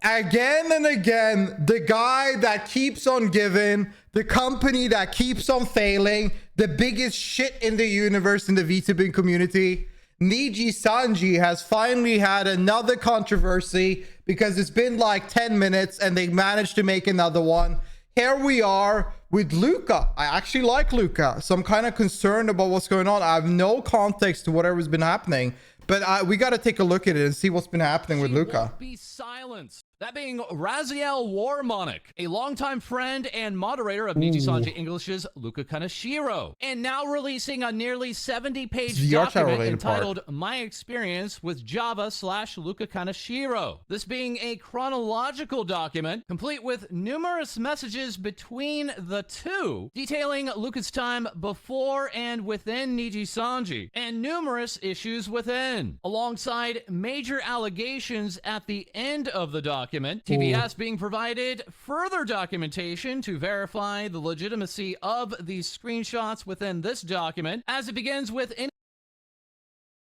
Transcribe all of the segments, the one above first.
again and again, the guy that keeps on giving, the company that keeps on failing, the biggest shit in the universe in the VTuber community, Nijisanji has finally had another controversy because it's been like 10 minutes and they managed to make another one. Here we are with Luca. I actually like Luca, so I'm kind of concerned about what's going on. I have no context to whatever's been happening, but we got to take a look at it and see what's been happening with Luca. Be silenced. That being Raziel Warmonic, a longtime friend and moderator of Nijisanji English's Luca Kaneshiro, and now releasing a nearly 70-page document entitled My Experience with Java/Luca Kaneshiro. This being a chronological document, complete with numerous messages between the two, detailing Luca's time before and within Nijisanji, and numerous issues within, alongside major allegations at the end of the document. TBS being provided further documentation to verify the legitimacy of these screenshots within this document, as it begins with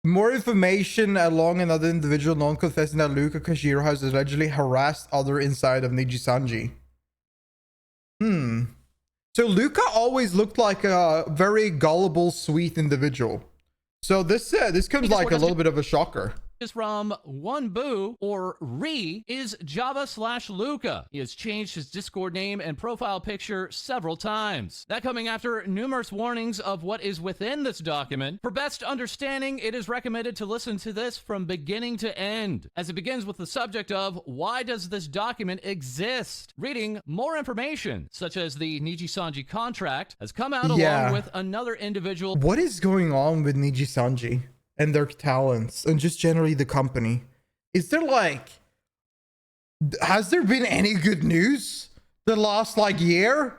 more information along another individual known confessing that Luca Kaneshiro has allegedly harassed other inside of Nijisanji. So Luca always looked like a very gullible, sweet individual. So this comes like a little bit of a shocker. Is from One Boo, or Re, is Java/Luca. He has changed his Discord name and profile picture several times. That coming after numerous warnings of what is within this document. For best understanding, it is recommended to listen to this from beginning to end, as it begins with the subject of why does this document exist? Reading more information, such as the Nijisanji contract, has come out along with another individual. What is going on with Nijisanji and their talents and just generally the company? Is there has there been any good news the last year?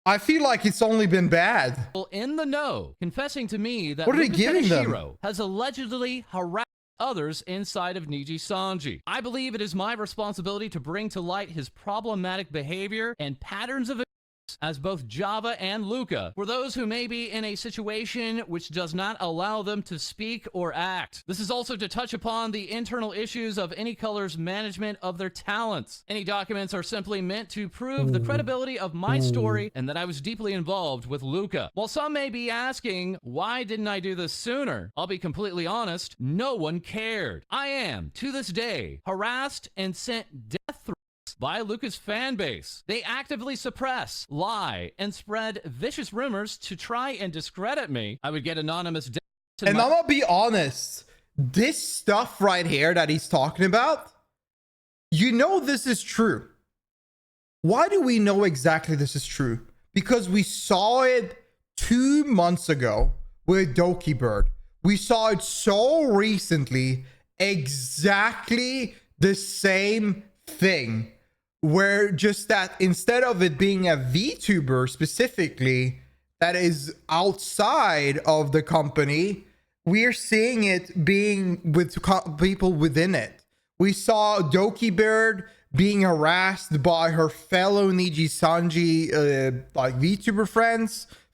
I feel like it's only been bad. In the know, confessing to me that what are they giving them? Has allegedly harassed others inside of Nijisanji. I believe it is my responsibility to bring to light his problematic behavior and patterns of as both Java and Luca, for those who may be in a situation which does not allow them to speak or act. This is also to touch upon the internal issues of any color's management of their talents. Any documents are simply meant to prove the credibility of my story and that I was deeply involved with Luca. While some may be asking, why didn't I do this sooner? I'll be completely honest, no one cared. I am, to this day, harassed and sent death threats by Luca's fan base. They actively suppress, lie, and spread vicious rumors to try and discredit me. I would get anonymous death. And I'm gonna be honest, this stuff right here that he's talking about, you know this is true. Why do we know exactly this is true? Because we saw it 2 months ago with Doki Bird. We saw it so recently, exactly the same thing. Where just that instead of it being a VTuber specifically that is outside of the company, we're seeing it being with people within it. We saw Doki Bird being harassed by her fellow Nijisanji VTuber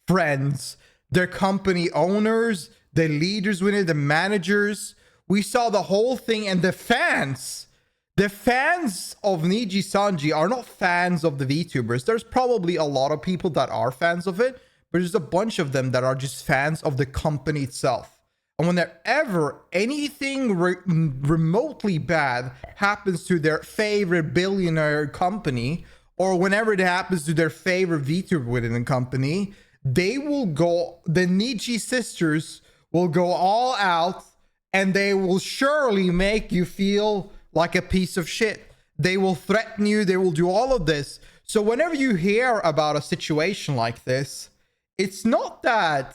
friends, their company owners, the leaders within it, the managers. We saw the whole thing, and the fans. The fans of Nijisanji are not fans of the VTubers. There's probably a lot of people that are fans of it, but there's a bunch of them that are just fans of the company itself. And whenever anything remotely bad happens to their favorite billionaire company, or whenever it happens to their favorite VTuber within the company, the Niji sisters will go all out, and they will surely make you feel like a piece of shit. They will threaten you. They will do all of this. So whenever you hear about a situation like this, it's not like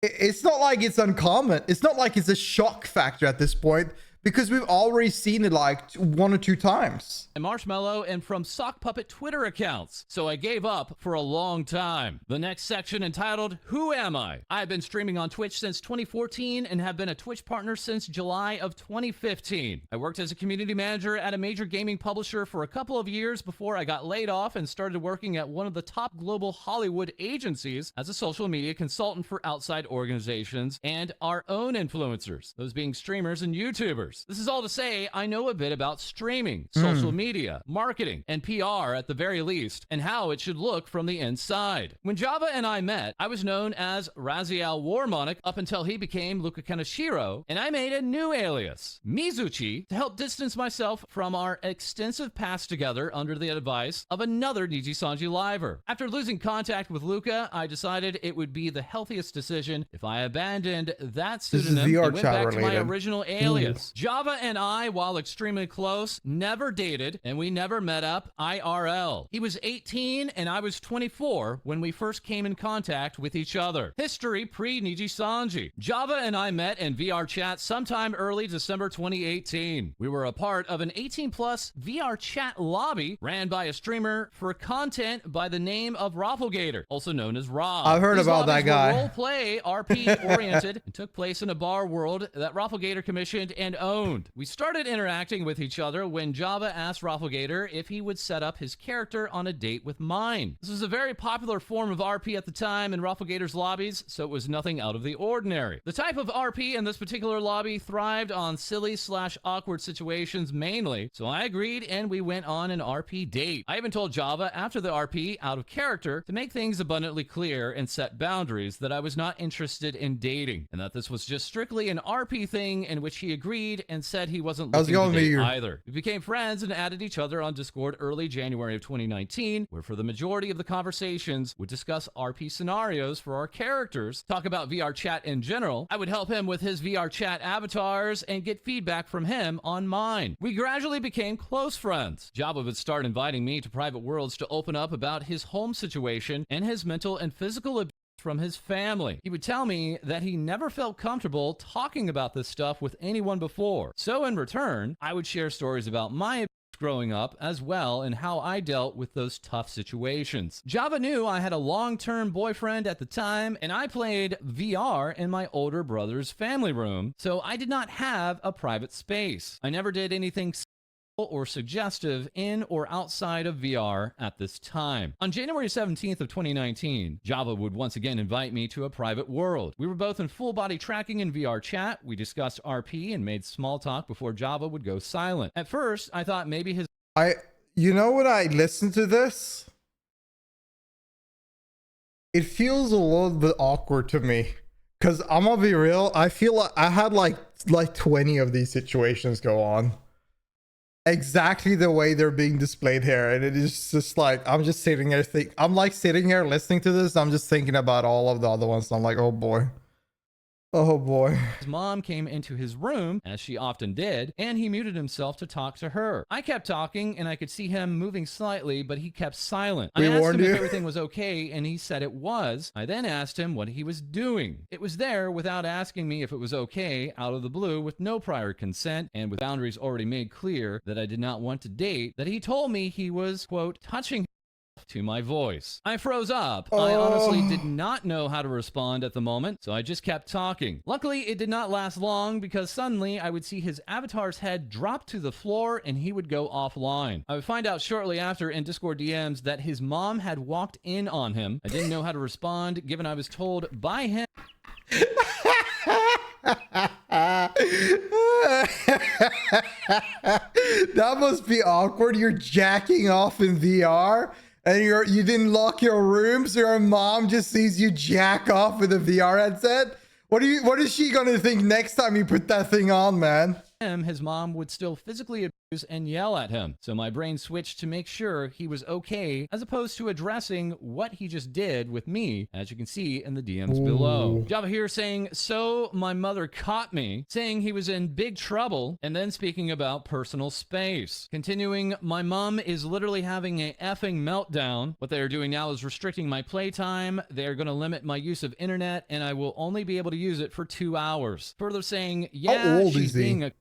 it's uncommon. It's not like it's a shock factor at this point, because we've already seen it like 1 or 2 times. Marshmallow and from Sock Puppet Twitter accounts, so I gave up for a long time. The next section entitled, Who Am I? I've been streaming on Twitch since 2014 and have been a Twitch partner since July of 2015. I worked as a community manager at a major gaming publisher for a couple of years before I got laid off and started working at one of the top global Hollywood agencies as a social media consultant for outside organizations and our own influencers, those being streamers and YouTubers. years. This is all to say I know a bit about streaming, social media, marketing, and PR at the very least, and how it should look from the inside. When Java and I met, I was known as Raziel Warmonic up until he became Luca Kaneshiro, and I made a new alias, Mizuchi, to help distance myself from our extensive past together under the advice of another Nijisanji liver. After losing contact with Luca, I decided it would be the healthiest decision if I abandoned that pseudonym and went back to my original alias. Java and I, while extremely close, never dated, and we never met up IRL. He was 18 and I was 24 when we first came in contact with each other. History pre-Nijisanji. Java and I met in VRChat sometime early December 2018. We were a part of an 18-plus VRChat lobby ran by a streamer for content by the name of Rafflegator, also known as Rob. I've heard about that guy. Role-play, RP-oriented, and took place in a bar world that Rafflegator commissioned and owned. We started interacting with each other when Java asked Rafflegator if he would set up his character on a date with mine. This was a very popular form of RP at the time in Rafflegator's lobbies, so it was nothing out of the ordinary. The type of RP in this particular lobby thrived on silly/awkward situations mainly, so I agreed and we went on an RP date. I even told Java after the RP, out of character, to make things abundantly clear and set boundaries that I was not interested in dating, and that this was just strictly an RP thing, in which he agreed and said he wasn't looking to date either. We became friends and added each other on Discord early January of 2019, where for the majority of the conversations would discuss RP scenarios for our characters, talk about VRChat in general. I would help him with his VRChat avatars and get feedback from him on mine. We gradually became close friends. Java would start inviting me to private worlds to open up about his home situation and his mental and physical abuse from his family. He would tell me that he never felt comfortable talking about this stuff with anyone before. So in return, I would share stories about my abuse growing up as well and how I dealt with those tough situations. Java knew I had a long-term boyfriend at the time, and I played VR in my older brother's family room, so I did not have a private space. I never did anything or suggestive in or outside of VR at this time. On January 17th of 2019, Java would once again invite me to a private world. We were both in full body tracking in VRChat. We discussed RP and made small talk before Java would go silent. At first, I thought maybe his... You know, when I listen to this, it feels a little bit awkward to me. Because I'm gonna be real, I feel like I had like 20 of these situations go on. Exactly the way they're being displayed here, and it is just like I'm just sitting here I'm like sitting here listening to this, I'm just thinking about all of the other ones. I'm like, oh boy. Oh boy. His mom came into his room, as she often did, and he muted himself to talk to her. I kept talking, and I could see him moving slightly, but he kept silent. I asked him if everything was okay, and he said it was. I then asked him what he was doing. It was there without asking me if it was okay, out of the blue, with no prior consent, and with boundaries already made clear that I did not want to date, that he told me he was, quote, touching to my voice. I froze up. I honestly did not know how to respond at the moment, so I just kept talking. Luckily, it did not last long because suddenly I would see his avatar's head drop to the floor and he would go offline. I would find out shortly after in Discord DMs that his mom had walked in on him. I didn't know how to respond given I was told by him. That must be awkward. You're jacking off in VR and you didn't lock your room, so your mom just sees you jack off with a VR headset. What is she gonna think next time you put that thing on, man? His mom would still physically abuse and yell at him, so my brain switched to make sure he was okay as opposed to addressing what he just did with me, as you can see in the DMs below. Java here saying, so my mother caught me, saying he was in big trouble, and then speaking about personal space. Continuing, my mom is literally having a effing meltdown. What they are doing now is restricting my playtime. They are going to limit my use of internet, and I will only be able to use it for 2 hours. Further saying, yeah, she's being a...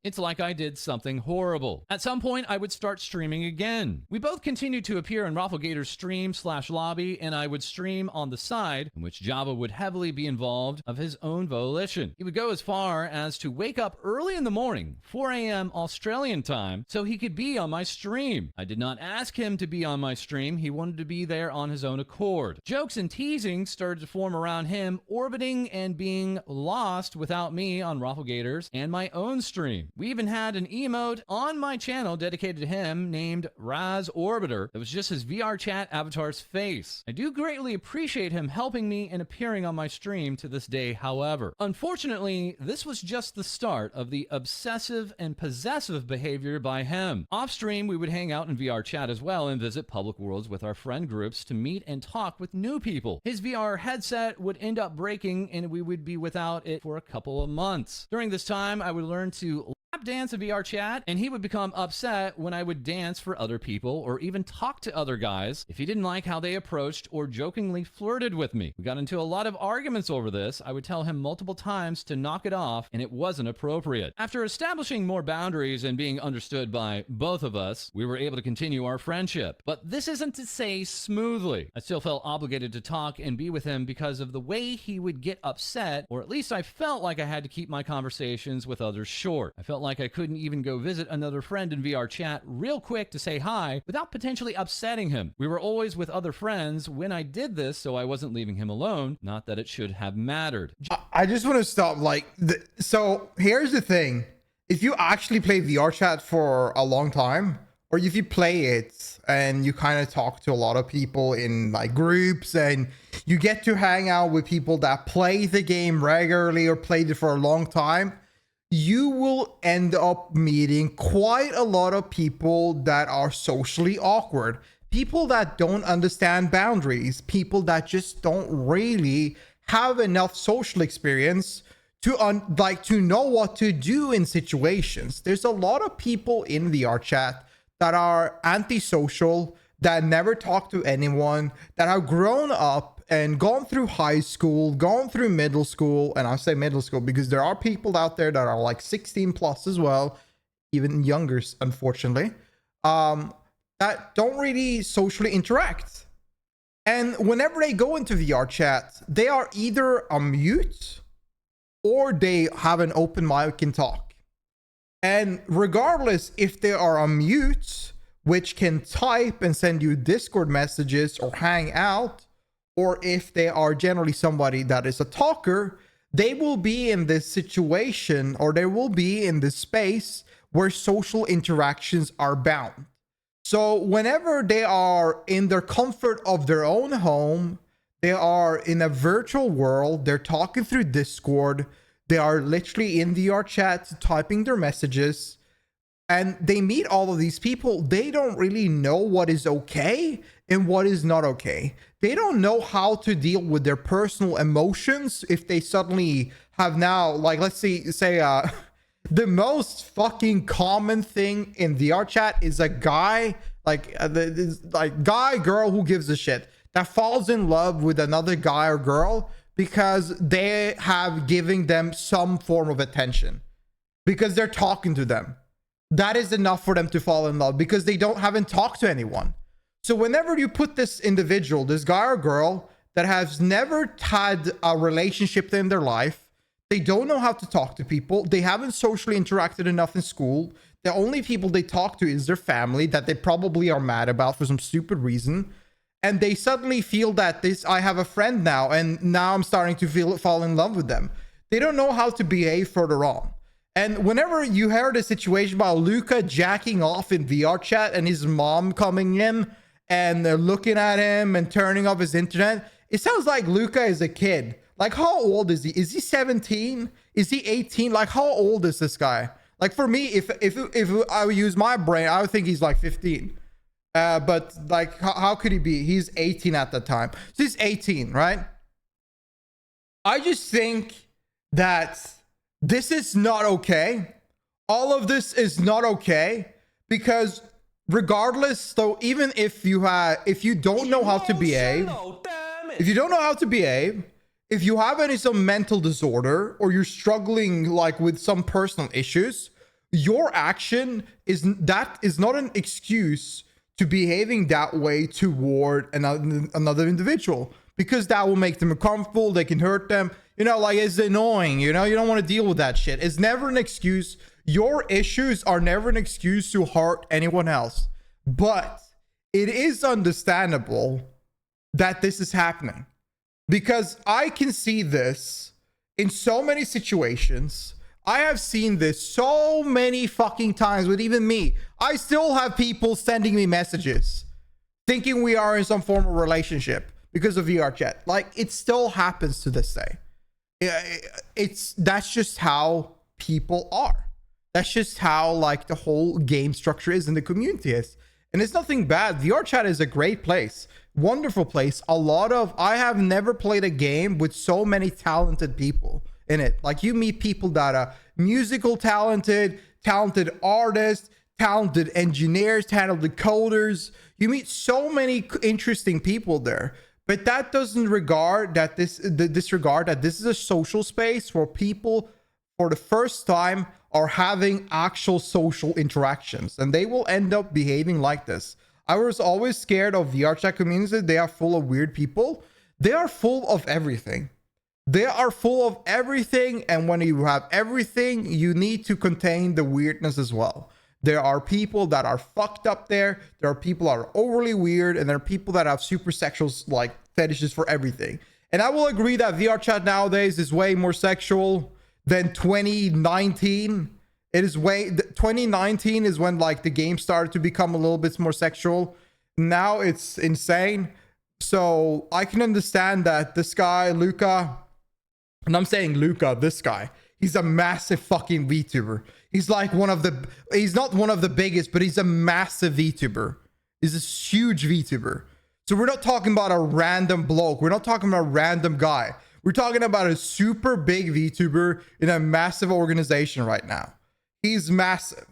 It's like I did something horrible. At some point, I would start streaming again. We both continued to appear in Rafflegator's stream/lobby, and I would stream on the side, in which Java would heavily be involved of his own volition. He would go as far as to wake up early in the morning, 4 a.m. Australian time, so he could be on my stream. I did not ask him to be on my stream. He wanted to be there on his own accord. Jokes and teasing started to form around him orbiting and being lost without me on Rafflegator's and my own stream. stream. We even had an emote on my channel dedicated to him named Raz Orbiter that was just his VRChat avatar's face. I do greatly appreciate him helping me and appearing on my stream to this day, however. Unfortunately, this was just the start of the obsessive and possessive behavior by him. Off stream, we would hang out in VRChat as well and visit public worlds with our friend groups to meet and talk with new people. His VR headset would end up breaking and we would be without it for a couple of months. During this time, I would learn to lap dance in VRChat, and he would become upset when I would dance for other people or even talk to other guys if he didn't like how they approached or jokingly flirted with me. We got into a lot of arguments over this. I would tell him multiple times to knock it off, and it wasn't appropriate. After establishing more boundaries and being understood by both of us, we were able to continue our friendship. But this isn't to say smoothly. I still felt obligated to talk and be with him because of the way he would get upset, or at least I felt like I had to keep my conversations with others short. I felt like I couldn't even go visit another friend in VRChat real quick to say hi without potentially upsetting him. We were always with other friends when I did this, so I wasn't leaving him alone. Not that it should have mattered. I just want to stop. So here's the thing. If you actually play VRChat for a long time, or if you play it and you kind of talk to a lot of people in like groups and you get to hang out with people that play the game regularly or played it for a long time, you will end up meeting quite a lot of people that are socially awkward, people that don't understand boundaries, people that just don't really have enough social experience to know what to do in situations. There's a lot of people in VRChat that are antisocial, that never talk to anyone, that have grown up and gone through high school, gone through middle school, and I say middle school because there are people out there that are like 16 plus as well, even younger, unfortunately, that don't really socially interact. And whenever they go into VRChat, they are either a mute or they have an open mic and talk. And regardless if they are a mute, which can type and send you Discord messages or hang out, or if they are generally somebody that is a talker, they will be in this situation or they will be in this space where social interactions are bound. So whenever they are in their comfort of their own home, they are in a virtual world, they're talking through Discord, they are literally in VRChat typing their messages, and they meet all of these people, they don't really know what is okay and what is not okay. They don't know how to deal with their personal emotions if they suddenly have now, like, let's say the most fucking common thing in VRChat is a guy, guy, girl, who gives a shit, that falls in love with another guy or girl because they have given them some form of attention, because they're talking to them. That is enough for them to fall in love because they haven't talked to anyone. So whenever you put this individual, this guy or girl that has never had a relationship in their life, they don't know how to talk to people, they haven't socially interacted enough in school, the only people they talk to is their family that they probably are mad about for some stupid reason, and they suddenly feel that I have a friend now, and now I'm starting to fall in love with them. They don't know how to behave further on. And whenever you heard a situation about Luca jacking off in VRChat and his mom coming in and they're looking at him and turning off his internet, it sounds like Luca is a kid. Like, how old is he? Is he 17? Is he 18? Like, how old is this guy? Like, for me, if I would use my brain, I would think he's like 15. But like, how could he be? He's 18 at the time. So he's 18, right? I just think that this is not okay. All of this is not okay, because regardless, so even if you don't know how to behave, if you have some mental disorder, or you're struggling like with some personal issues, your action is not an excuse to behaving that way toward another individual, because that will make them uncomfortable. They can hurt them. You know, like, it's annoying. You know, you don't want to deal with that shit. It's never an excuse. Your issues are never an excuse to hurt anyone else. But it is understandable that this is happening, because I can see this in so many situations. I have seen this so many fucking times with even me. I still have people sending me messages thinking we are in some form of relationship because of VRChat. Like, it still happens to this day. That's just how people are. That's just how like the whole game structure is and the community is. And it's nothing bad. VRChat is a great place, wonderful place. I have never played a game with so many talented people in it. Like, you meet people that are musical talented artists, talented engineers, talented coders. You meet so many interesting people there. But that doesn't disregard that this is a social space where people for the first time are having actual social interactions, and they will end up behaving like this. I was always scared of VRChat communities. They are full of weird people. They are full of everything. They are full of everything, and when you have everything, you need to contain the weirdness as well. There are people that are fucked up there. There are people that are overly weird, and there are people that have super sexual like fetishes for everything. And I will agree that VRChat nowadays is way more sexual than 2019. 2019 is when like the game started to become a little bit more sexual. Now it's insane. So I can understand that this guy, Luca, and I'm saying Luca, this guy, he's a massive fucking VTuber. He's like he's not one of the biggest, but he's a massive VTuber. He's a huge VTuber. So we're not talking about a random bloke. We're not talking about a random guy. We're talking about a super big VTuber in a massive organization right now. He's massive.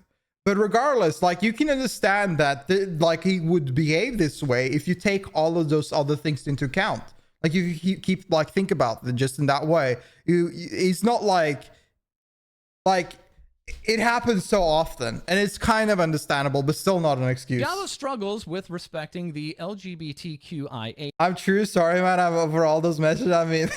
But regardless, like, you can understand that like he would behave this way if you take all of those other things into account. Like, you keep like think about it just in that way. It's not like it happens so often, and it's kind of understandable, but still not an excuse. Java struggles with respecting the LGBTQIA. I'm true. Sorry, man. I'm over all those messages. I mean,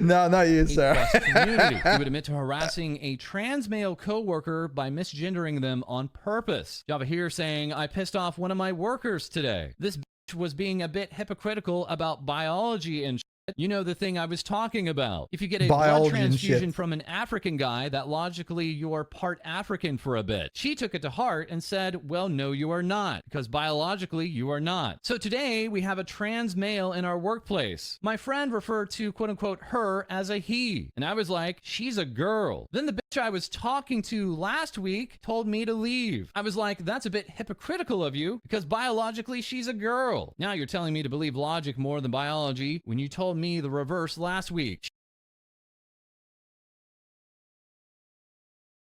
no, not you, sir. Community. He would admit to harassing a trans male coworker by misgendering them on purpose. Java here saying, I pissed off one of my workers today. This bitch was being a bit hypocritical about biology and shit. You know, the thing I was talking about. If you get a blood transfusion from an African guy, that logically you're part African for a bit. She took it to heart and said, well, no, you are not, because biologically you are not. So today we have a trans male in our workplace. My friend referred to quote unquote her as a he. And I was like, she's a girl. Then the bitch I was talking to last week told me to leave. I was like, that's a bit hypocritical of you, because biologically she's a girl. Now you're telling me to believe logic more than biology when you told me the reverse last week.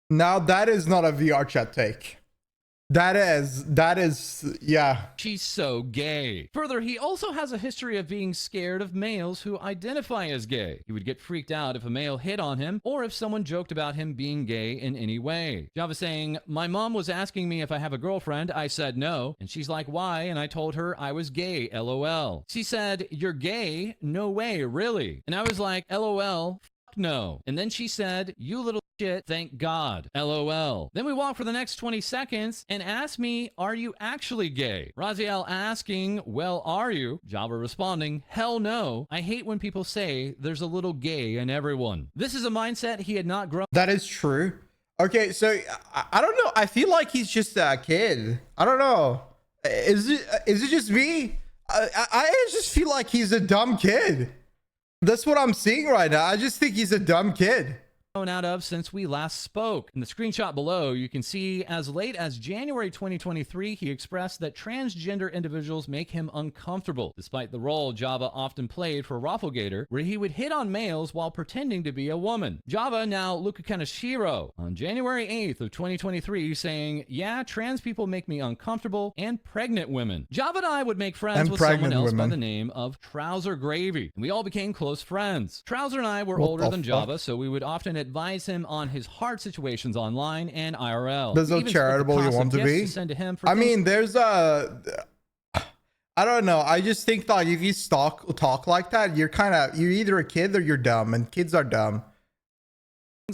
Now that is not a VRChat take. That is, yeah. She's so gay. Further, he also has a history of being scared of males who identify as gay. He would get freaked out if a male hit on him or if someone joked about him being gay in any way. Java saying, my mom was asking me if I have a girlfriend. I said no. And she's like, why? And I told her I was gay, LOL. She said, you're gay? No way, really? And I was like, LOL, fuck no. And then she said, you little shit, thank God, LOL. Then we walk for the next 20 seconds and ask me, are you actually gay? Raziel asking, well, are you? Java responding, hell no. I hate when people say there's a little gay in everyone. This is a mindset he had not grown. That is true. Okay, so I don't know. I feel like he's just a kid. I don't know. Is it just me? I just feel like he's a dumb kid. That's what I'm seeing right now. I just think he's a dumb kid. Out of since we last spoke. In the screenshot below, you can see as late as January 2023, he expressed that transgender individuals make him uncomfortable, despite the role Java often played for Rafflegator, where he would hit on males while pretending to be a woman. Java, now Luca Kaneshiro, on January 8th of 2023, saying, yeah, trans people make me uncomfortable, and pregnant women. Java and I would make friends with someone else by the name of Trouser Gravy, and we all became close friends. Trouser and I were older than Java, so we would often advise him on his hard situations online and IRL. There's no charitable you want to be. Send to him for I mean, there's I don't know. I just think like if you talk like that, you're either a kid or you're dumb, and kids are dumb.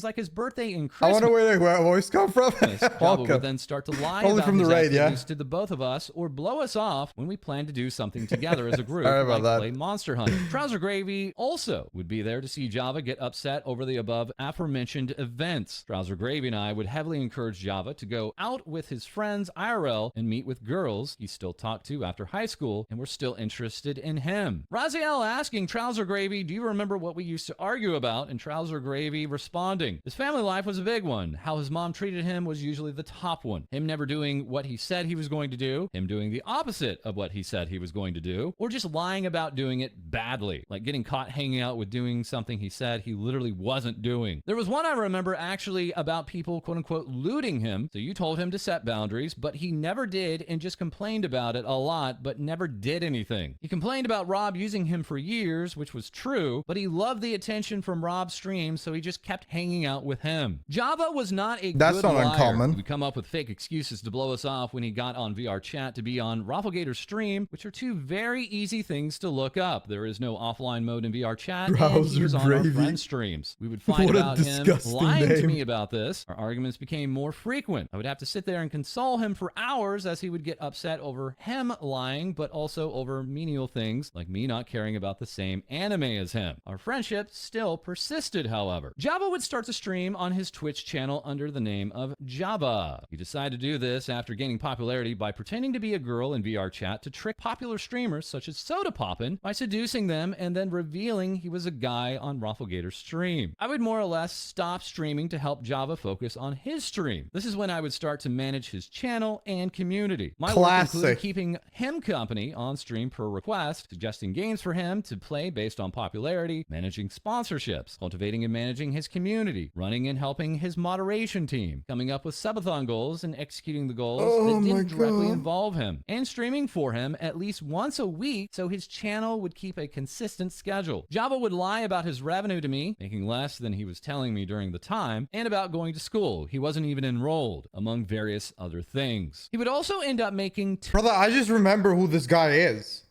like his birthday and I Christmas. wonder where the voice come from. Java would then start to lie Only about from the his raid, yeah. activities to the both of us or blow us off when we plan to do something together as a group, Sorry about like that. play Monster Hunter. Trouser Gravy also would be there to see Java get upset over the above aforementioned events. Trouser Gravy and I would heavily encourage Java to go out with his friends IRL and meet with girls he still talked to after high school and were still interested in him. Raziel asking Trouser Gravy, do you remember what we used to argue about? And Trouser Gravy responding, his family life was a big one. How his mom treated him was usually the top one. Him never doing what he said he was going to do, him doing the opposite of what he said he was going to do, or just lying about doing it badly, like getting caught hanging out with doing something he said he literally wasn't doing. There was one I remember actually about people quote unquote looting him, so you told him to set boundaries, but he never did and just complained about it a lot, but never did anything. He complained about Rob using him for years, which was true, but he loved the attention from Rob's stream, so he just kept hanging out with him. Java was not a That's good not liar. uncommon. He would come up with fake excuses to blow us off when he got on VRChat to be on Rafflegator's stream, which are two very easy things to look up. There is no offline mode in VRChat, and he was on our friends' streams. We would fight What a about him disgusting lying to name. me about this. Our arguments became more frequent. I would have to sit there and console him for hours as he would get upset over him lying, but also over menial things like me not caring about the same anime as him. Our friendship still persisted, however. Java would start to stream on his Twitch channel under the name of Java. He decided to do this after gaining popularity by pretending to be a girl in VRChat to trick popular streamers such as Soda Poppin' by seducing them and then revealing he was a guy on Rafflegator's stream. I would more or less stop streaming to help Java focus on his stream. This is when I would start to manage his channel and community. My work included Classic. keeping him company on stream per request, suggesting games for him to play based on popularity, managing sponsorships, cultivating and managing his community, running and helping his moderation team, coming up with subathon goals and executing the goals Oh that my didn't directly God. involve him, and streaming for him at least once a week so his channel would keep a consistent schedule. Java would lie about his revenue to me, making less than he was telling me during the time, and about going to school. He wasn't even enrolled, among various other things. He would also end up making Brother, I just remember who this guy is.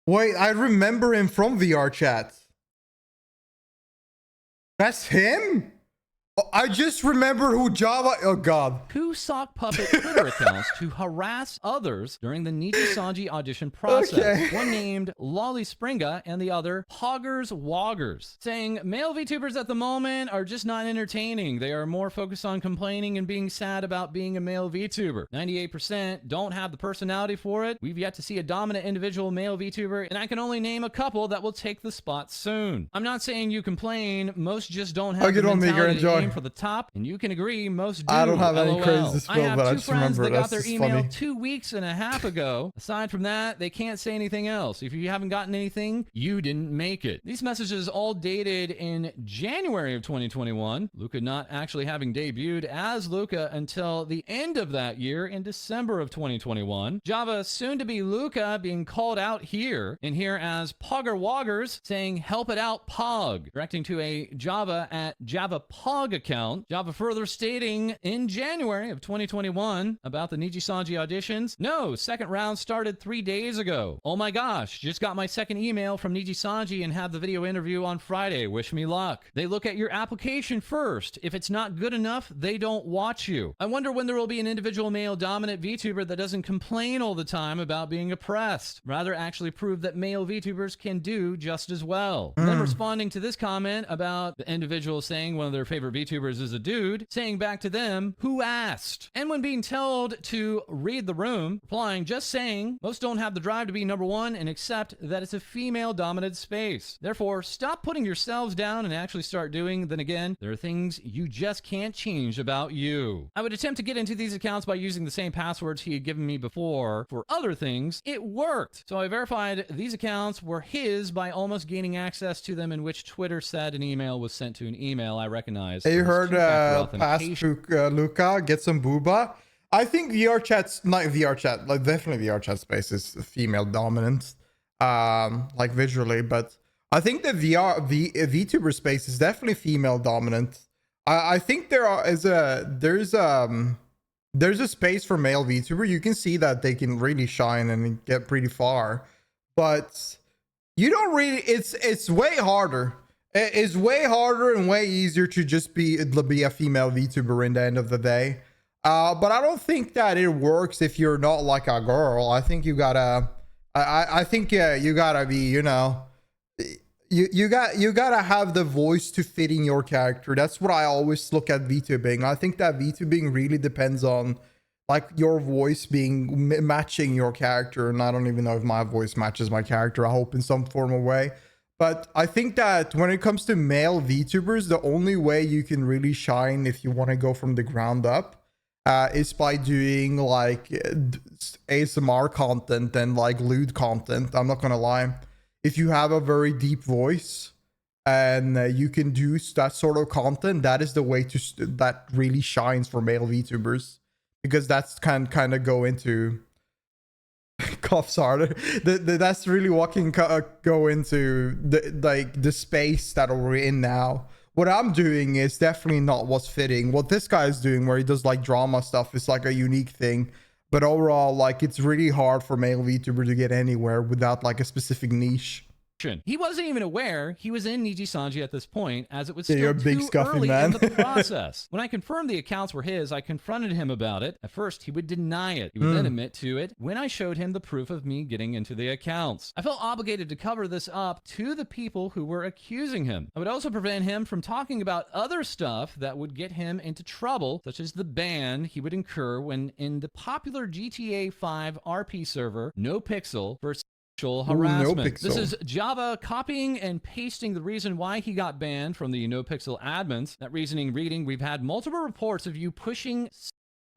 Wait, I remember him from VRChat. That's him? Oh, I just remember who Java... Oh, God. two sock puppet Twitter accounts to harass others during the Nijisanji audition process. Okay. One named Lolly Springa and the other Poggers Woggers, saying male VTubers at the moment are just not entertaining. They are more focused on complaining and being sad about being a male VTuber. 98% don't have the personality for it. We've yet to see a dominant individual male VTuber, and I can only name a couple that will take the spot soon. I'm not saying you complain. Most just don't have Oh, good the one, Meager. mentality to Enjoy. aim for the top, and you can agree most do. I don't have any LOL. crazy to I spill, have but I two just friends remember that it. got That's their just email funny. 2 weeks and a half ago. Aside from that, they can't say anything else. If you haven't gotten anything, you didn't make it. These messages all dated in January of 2021. Luca not actually having debuted as Luca until the end of that year in December of 2021. Java soon to be Luca being called out here as Pogger Woggers saying help it out Pog, directing to a Java at Java Pog account. Java further stating in January of 2021 about the Nijisanji auditions. No, second round started 3 days ago. Oh my gosh, just got my second email from Nijisanji and have the video interview on Friday. Wish me luck. They look at your application first. If it's not good enough, they don't watch you. I wonder when there will be an individual male dominant VTuber that doesn't complain all the time about being oppressed. Rather actually prove that male VTubers can do just as well. Then responding to this comment about the individual saying one of their favorite VTubers is a dude, saying back to them, who asked? And when being told to read the room, replying, just saying, most don't have the drive to be number one and accept that it's a female dominated space. Therefore, stop putting yourselves down and actually start doing. Then again, there are things you just can't change about you. I would attempt to get into these accounts by using the same passwords he had given me before for other things. It worked. So I verified these accounts were his by almost gaining access to them, in which Twitter said an email was sent to an email I recognized. Hey, you as heard two-factor pass authentication. to Luca, get some booba. I think VRChat's not VRChat, like definitely VRChat space is female dominant, like visually, but I think the VTuber space is definitely female dominant. I think there's a space for male VTuber. You can see that they can really shine and get pretty far, but You don't really, it's way harder. It's way harder and way easier to just be a female VTuber in the end of the day. But I don't think that it works if you're not like a girl. I think you gotta, I think, yeah, you gotta be, you know, you gotta have the voice to fit in your character. That's what I always look at VTubing. I think that VTubing really depends on like your voice being matching your character. And I don't even know if my voice matches my character. I hope in some form of way. But I think that when it comes to male VTubers, the only way you can really shine if you want to go from the ground up is by doing like ASMR content and like lewd content. I'm not gonna lie. If you have a very deep voice and you can do that sort of content, that is the way to that really shines for male VTubers, because that's kind of go into coughs harder. That's really what can go into the space that we're in now. What I'm doing is definitely not what's fitting. What this guy's doing, where he does like drama stuff, is like a unique thing. But overall, like, it's really hard for male VTuber to get anywhere without like a specific niche. He wasn't even aware he was in Nijisanji at this point, as it was still you're a big too scuffing early man. in the process. When I confirmed the accounts were his, I confronted him about it. At first, he would deny it. He would then admit to it when I showed him the proof of me getting into the accounts. I felt obligated to cover this up to the people who were accusing him. I would also prevent him from talking about other stuff that would get him into trouble, such as the ban he would incur when in the popular GTA 5 RP server, NoPixel, for harassment. This is Java copying and pasting the reason why he got banned from the NoPixel admins. That reasoning reading, we've had multiple reports of you pushing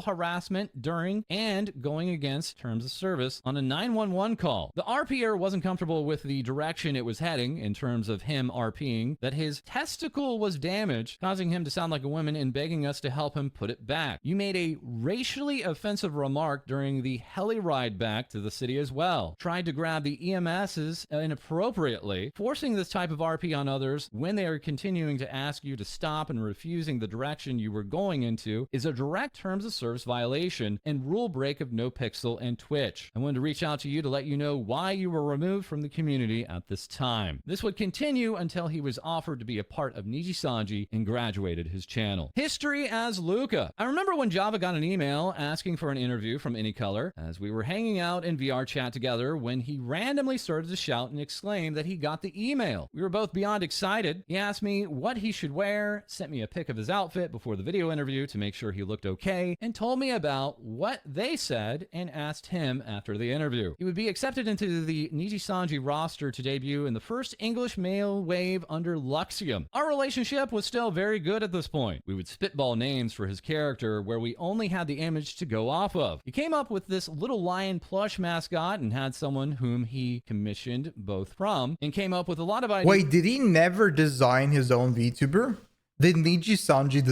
harassment during and going against terms of service on a 911 call. The RPer wasn't comfortable with the direction it was heading in terms of him RPing, that his testicle was damaged, causing him to sound like a woman and begging us to help him put it back. You made a racially offensive remark during the heli ride back to the city as well. Tried to grab the EMSs inappropriately, forcing this type of RP on others when they are continuing to ask you to stop and refusing the direction you were going into is a direct terms of service violation and rule break of NoPixel and Twitch. I wanted to reach out to you to let you know why you were removed from the community at this time. This would continue until he was offered to be a part of Nijisanji and graduated his channel. History as Luca. I remember when Java got an email asking for an interview from Anycolor as we were hanging out in VRChat together when he randomly started to shout and exclaim that he got the email. We were both beyond excited. He asked me what he should wear, sent me a pic of his outfit before the video interview to make sure he looked okay, and told me about what they said and asked him after the interview. He would be accepted into the Nijisanji roster to debut in the first English male wave under Luxium. Our relationship was still very good at this point. We would spitball names for his character where we only had the image to go off of. He came up with this little lion plush mascot and had someone whom he commissioned both from, and came up with a lot of ideas. Wait, did he never design his own VTuber? Did Nijisanji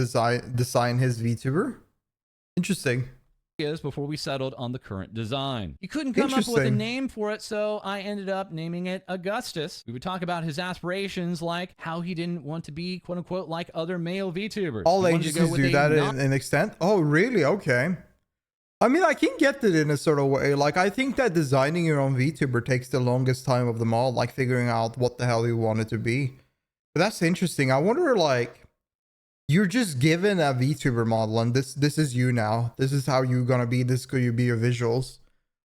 design his VTuber? Interesting. Before we settled on the current design. He couldn't come up with a name for it, so I ended up naming it Augustus. We would talk about his aspirations, like how he didn't want to be, quote unquote, like other male VTubers. All agencies do that in an extent. Oh, really? Okay. I mean, I can get it in a sort of way. Like, I think that designing your own VTuber takes the longest time of them all, like figuring out what the hell you want it to be. But that's interesting. I wonder, like, you're just given a VTuber model and this is you now. This is how you're gonna be. This could be your visuals.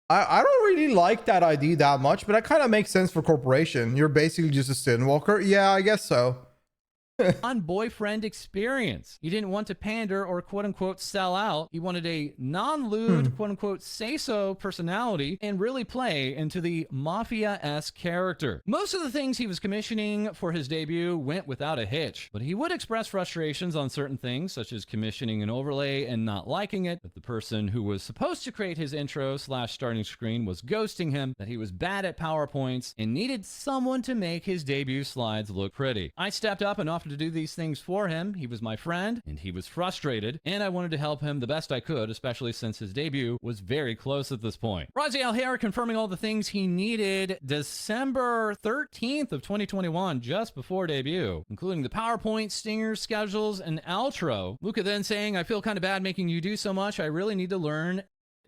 I don't really like that idea that much, but that kind of makes sense for corporation. You're basically just a skinwalker. Yeah, I guess so. On boyfriend experience. He didn't want to pander or quote unquote sell out. He wanted a non-lewd quote unquote say so personality and really play into the mafia-esque character. Most of the things he was commissioning for his debut went without a hitch, but he would express frustrations on certain things, such as commissioning an overlay and not liking it, that the person who was supposed to create his intro / starting screen was ghosting him, that he was bad at PowerPoints and needed someone to make his debut slides look pretty. I stepped up and offered to do these things for him. He was my friend and he was frustrated, and I wanted to help him the best I could, especially since his debut was very close at this point. Raziel here confirming all the things he needed December 13th of 2021, just before debut, including the PowerPoint, stingers, schedules, and outro. Luca then saying, I feel kind of bad making you do so much. I really need to learn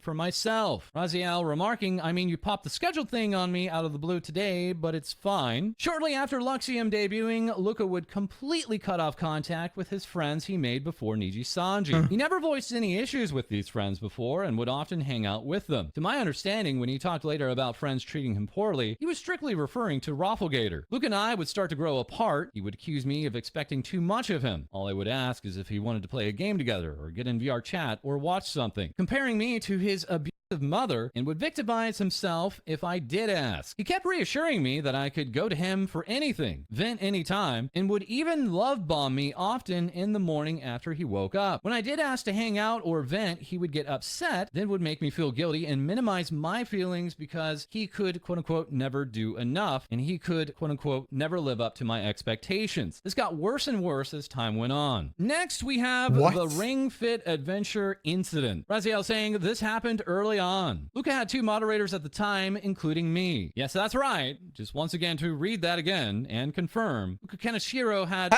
for myself. Raziel remarking, I mean, you popped the schedule thing on me out of the blue today, but it's fine. Shortly after Luxium debuting, Luca would completely cut off contact with his friends he made before Nijisanji. He never voiced any issues with these friends before and would often hang out with them. To my understanding, when he talked later about friends treating him poorly, he was strictly referring to Rafflegator. Luca and I would start to grow apart. He would accuse me of expecting too much of him. All I would ask is if he wanted to play a game together or get in VRChat or watch something, comparing me to his abusive mother, and would victimize himself if I did ask. He kept reassuring me that I could go to him for anything, vent anytime, and would even love bomb me often in the morning after he woke up. When I did ask to hang out or vent, he would get upset, then would make me feel guilty and minimize my feelings because he could, quote unquote, never do enough, and he could, quote unquote, never live up to my expectations. This got worse and worse as time went on. Next, we have the Ring Fit Adventure incident. Raziel saying this happened early on. Luca had 2 moderators at the time, including me. Yes, that's right. Just once again to read that again and confirm. Luca Kaneshiro had...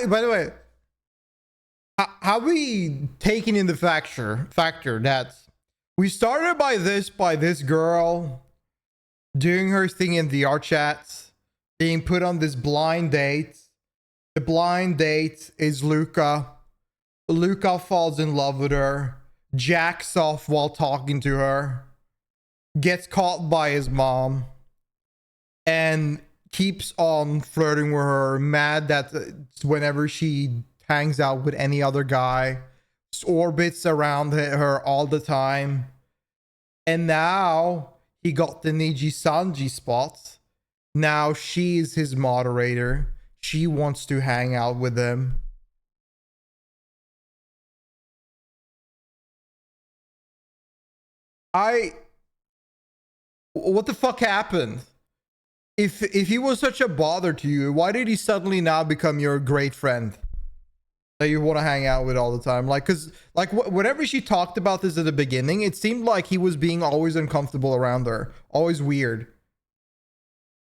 by the way, how we taking in the factor that we started by this girl doing her thing in the VRChat, being put on this blind date. The blind date is Luca. Luca falls in love with her, jacks off while talking to her, gets caught by his mom, and keeps on flirting with her, mad that whenever she hangs out with any other guy, orbits around her all the time. And now he got the Nijisanji spot. Now she's his moderator. She wants to hang out with him. What the fuck happened? If he was such a bother to you, why did he suddenly now become your great friend that you want to hang out with all the time? Like, cause like whenever she talked about this at the beginning, it seemed like he was being always uncomfortable around her, always weird.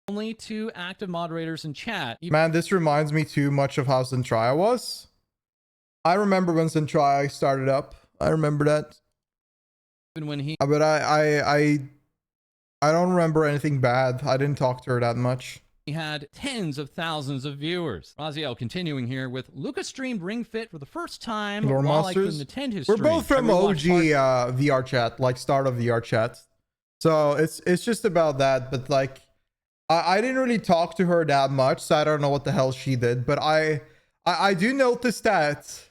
Only 2 active moderators in chat. Man, this reminds me too much of how Centria was. I remember when Centria started up. I remember that. Even when he... But I don't remember anything bad. I didn't talk to her that much. He had tens of thousands of viewers. Raziel continuing here with Luca streamed Ring Fit for the first time Lore while Monsters? I couldn't attend his We're stream. both from OG VRChat, like start of VRChat. So it's just about that. But like, I didn't really talk to her that much, so I don't know what the hell she did. But I do notice that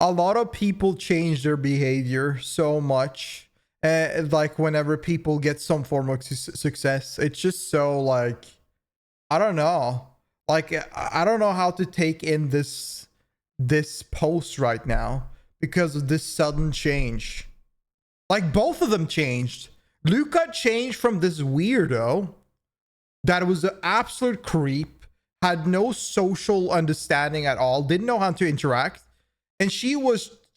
a lot of people change their behavior so much. Like whenever people get some form of success, it's just so like, I don't know. Like, I don't know how to take in this post right now because of this sudden change. Like both of them changed. Luca changed from this weirdo that was an absolute creep, had no social understanding at all, didn't know how to interact, and she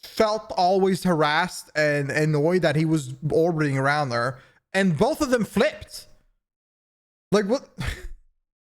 felt always harassed and annoyed that he was orbiting around her, and both of them flipped. Like, what?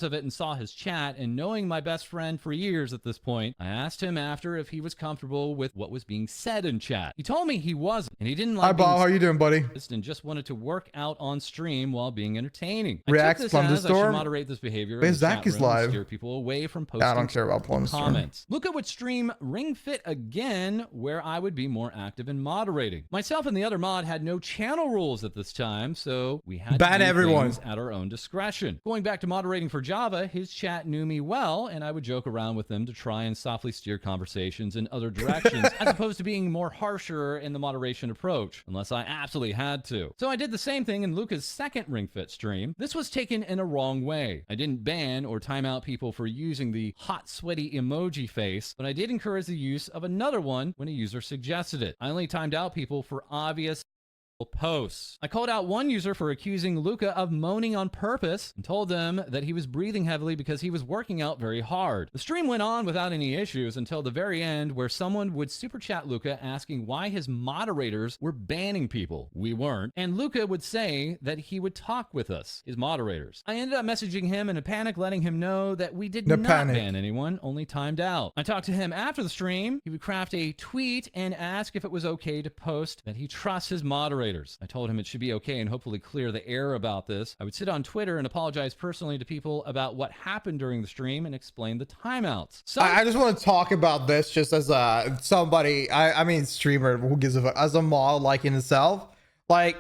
Of it and saw his chat, and knowing my best friend for years at this point, I asked him after if he was comfortable with what was being said in chat. He told me he wasn't, and he didn't like Hi, Bob. How you doing, buddy? And just wanted to work out on stream while being entertaining. Reacts I took this as I should Plunderstorm? moderate this behavior. Where's Zach is live? Steer people away from posting. I don't care about Plunderstorm. Comments. Luca would stream Ring Fit again, where I would be more active in moderating. Myself and the other mod had no channel rules at this time, so we had ban to do everyone things at our own discretion. Going back to moderating for Java, his chat knew me well, and I would joke around with them to try and softly steer conversations in other directions, as opposed to being more harsher in the moderation approach, unless I absolutely had to. So I did the same thing in Luca's second Ring Fit stream. This was taken in a wrong way. I didn't ban or time out people for using the hot, sweaty emoji face, but I did encourage the use of another one when a user suggested it. I only timed out people for obvious posts. I called out one user for accusing Luca of moaning on purpose and told them that he was breathing heavily because he was working out very hard. The stream went on without any issues until the very end, where someone would super chat Luca asking why his moderators were banning people. We weren't. And Luca would say that he would talk with us, his moderators. I ended up messaging him in a panic, letting him know that we did not ban anyone, only timed out. I talked to him after the stream. He would craft a tweet and ask if it was okay to post that he trusts his moderators. moderators. I told him it should be okay and hopefully clear the air about this. I would sit on Twitter and apologize personally to people about what happened during the stream and explain the timeouts. I just want to talk about this just as somebody, I mean streamer, who gives a fuck, as a mod like in itself. Like,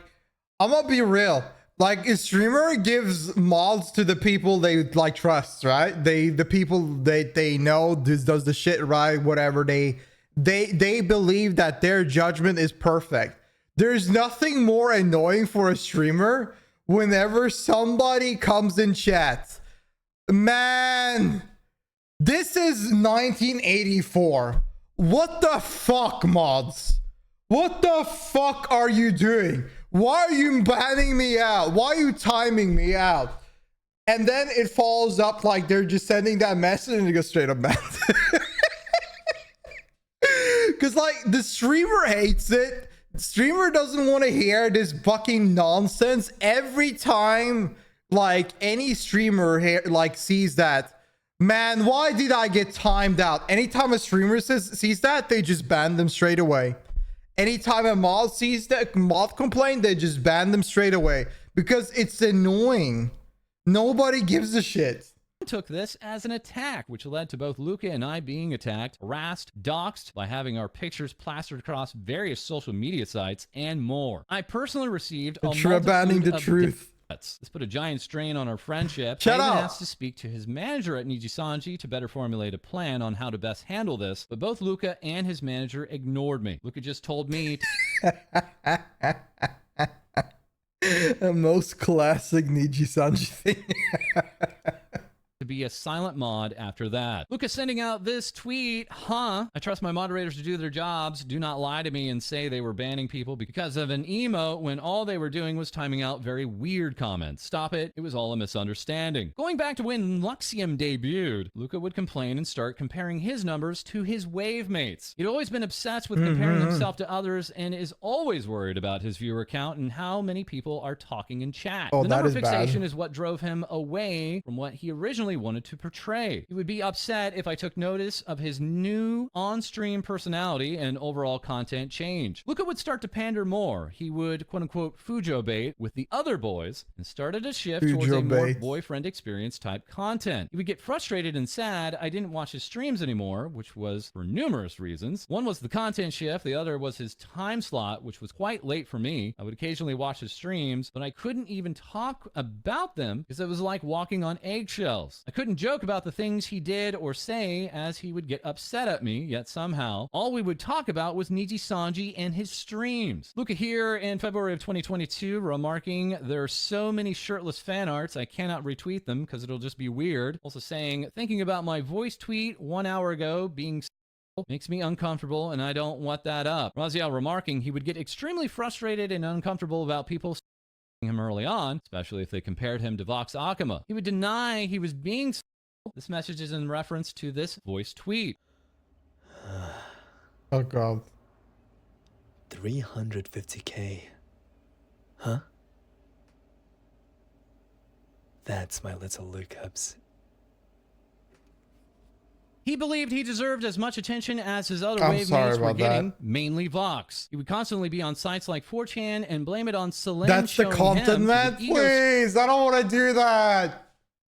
I'm gonna be real. Like, a streamer gives mods to the people they like trust, right? The people they know does the shit right, whatever. They believe that their judgment is perfect. There's nothing more annoying for a streamer whenever somebody comes in chat. Man, this is 1984. What the fuck, mods? What the fuck are you doing? Why are you banning me out? Why are you timing me out? And then it follows up like they're just sending that message and it goes straight up banned. Because like the streamer hates it. The streamer doesn't want to hear this fucking nonsense. Every time like any streamer like sees that, man, why did I get timed out? Anytime a streamer sees that, they just ban them straight away. Anytime a mod sees that mod complaint, they just ban them straight away because it's annoying. Nobody gives a shit. Took this as an attack, which led to both Luca and I being attacked, harassed, doxxed by having our pictures plastered across various social media sites, and more. I personally received a banning the truth. This put a giant strain on our friendship. Shut I even up. asked to speak to his manager at Nijisanji to better formulate a plan on how to best handle this, but both Luca and his manager ignored me. Luca just told me The most classic Nijisanji thing. to be a silent mod after that. Luca sending out this tweet, I trust my moderators to do their jobs. Do not lie to me and say they were banning people because of an emote when all they were doing was timing out very weird comments. Stop it. It was all a misunderstanding. Going back to when Luxium debuted, Luca would complain and start comparing his numbers to his wave mates. He'd always been obsessed with comparing himself to others and is always worried about his viewer count and how many people are talking in chat. Oh, the that number is fixation bad. is what drove him away from what he originally wanted to portray. He would be upset if I took notice of his new on-stream personality and overall content change. Luca would start to pander more. He would quote-unquote Fujo bait with the other boys and started a shift towards a more boyfriend experience type content. He would get frustrated and sad I didn't watch his streams anymore, which was for numerous reasons. One was the content shift, the other was his time slot, which was quite late for me. I would occasionally watch his streams, but I couldn't even talk about them because it was like walking on eggshells. I couldn't joke about the things he did or say as he would get upset at me, yet somehow all we would talk about was Nijisanji and his streams. Luca here in February of 2022 remarking, there are so many shirtless fan arts I cannot retweet them because it'll just be weird. Also saying, thinking about my voice tweet 1 hour ago being makes me uncomfortable and I don't want that up. Raziel remarking he would get extremely frustrated and uncomfortable about people him early on, especially if they compared him to Vox Akuma. He would deny he was being. This message is in reference to this voice tweet. Oh god. 350k. Huh? That's my little Lucas. He believed he deserved as much attention as his other I'm wave sorry mates were about getting, that. mainly Vox. He would constantly be on sites like 4chan and blame it on Celine. That's the content, man. Please, I don't want to do that.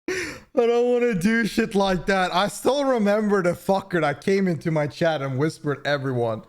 I don't want to do shit like that. I still remember the fucker that came into my chat and whispered everyone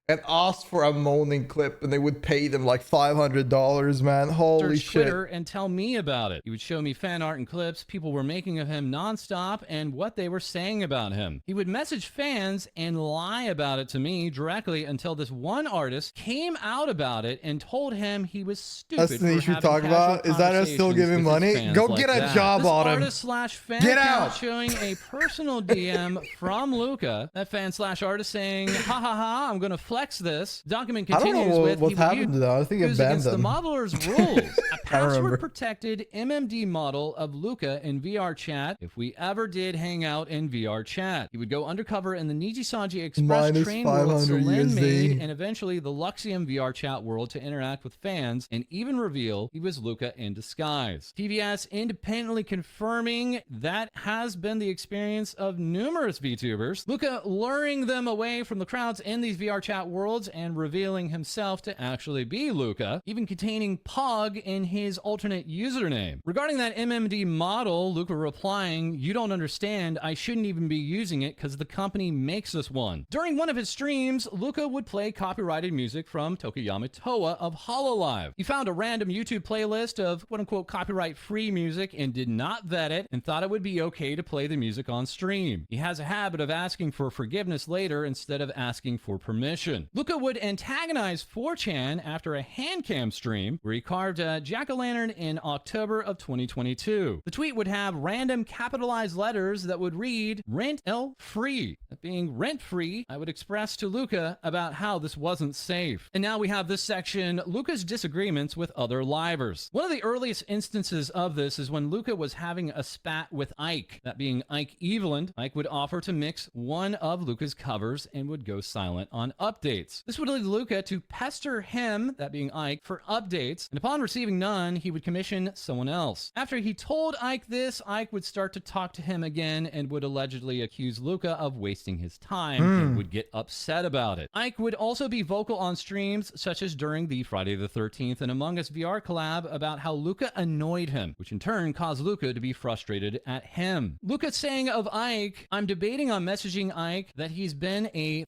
and asked for a moaning clip and they would pay them like $500, man. Holy Search shit. Twitter and tell me about it. He would show me fan art and clips people were making of him nonstop and what they were saying about him. He would message fans and lie about it to me directly until this one artist came out about it and told him he was stupid. That's the niche you talk about. Is that us still giving money? Go get a job on him. Artist slash fan Get account out. showing a personal DM from Luca. That fan slash artist saying, ha ha ha, I'm gonna flex this. Document I don't continues know with what's happened to that. I think it goes banned against the them. modeler's rules. A remember. password-protected MMD model of Luca in VRChat if we ever did hang out in VRChat. He would go undercover in the Nijisanji Express Minus train world 500 Celine made, USD. and eventually the Luxium VRChat world to interact with fans, and even reveal he was Luca in disguise. TVS independently confirming that has been the experience of numerous VTubers. Luca luring them away from the crowds in these VRChat worlds and revealing himself to actually be Luca, even containing Pog in his alternate username. Regarding that MMD model, Luca replying, "You don't understand, I shouldn't even be using it because the company makes us one." During one of his streams, Luca would play copyrighted music from Tokuyama Toa of Hololive. He found a random YouTube playlist of quote-unquote copyright-free music and did not vet it and thought it would be okay to play the music on stream. He has a habit of asking for forgiveness later instead of asking for permission. Luca would antagonize 4chan after a handcam stream where he carved a jack-o'-lantern in October of 2022. The tweet would have random capitalized letters that would read "Rent L free." That being rent-free, I would express to Luca about how this wasn't safe. And now we have this section, Luca's disagreements with other livers. One of the earliest instances of this is when Luca was having a spat with Ike. That being Ike Eveland, Ike would offer to mix one of Luca's covers and would go silent on updates. This would lead Luca to pester him, that being Ike, for updates, and upon receiving none, he would commission someone else. After he told Ike this, Ike would start to talk to him again and would allegedly accuse Luca of wasting his time and would get upset about it. Ike would also be vocal on streams, such as during the Friday the 13th and Among Us VR collab, about how Luca annoyed him, which in turn caused Luca to be frustrated at him. Luca saying of Ike, "I'm debating on messaging Ike that he's been a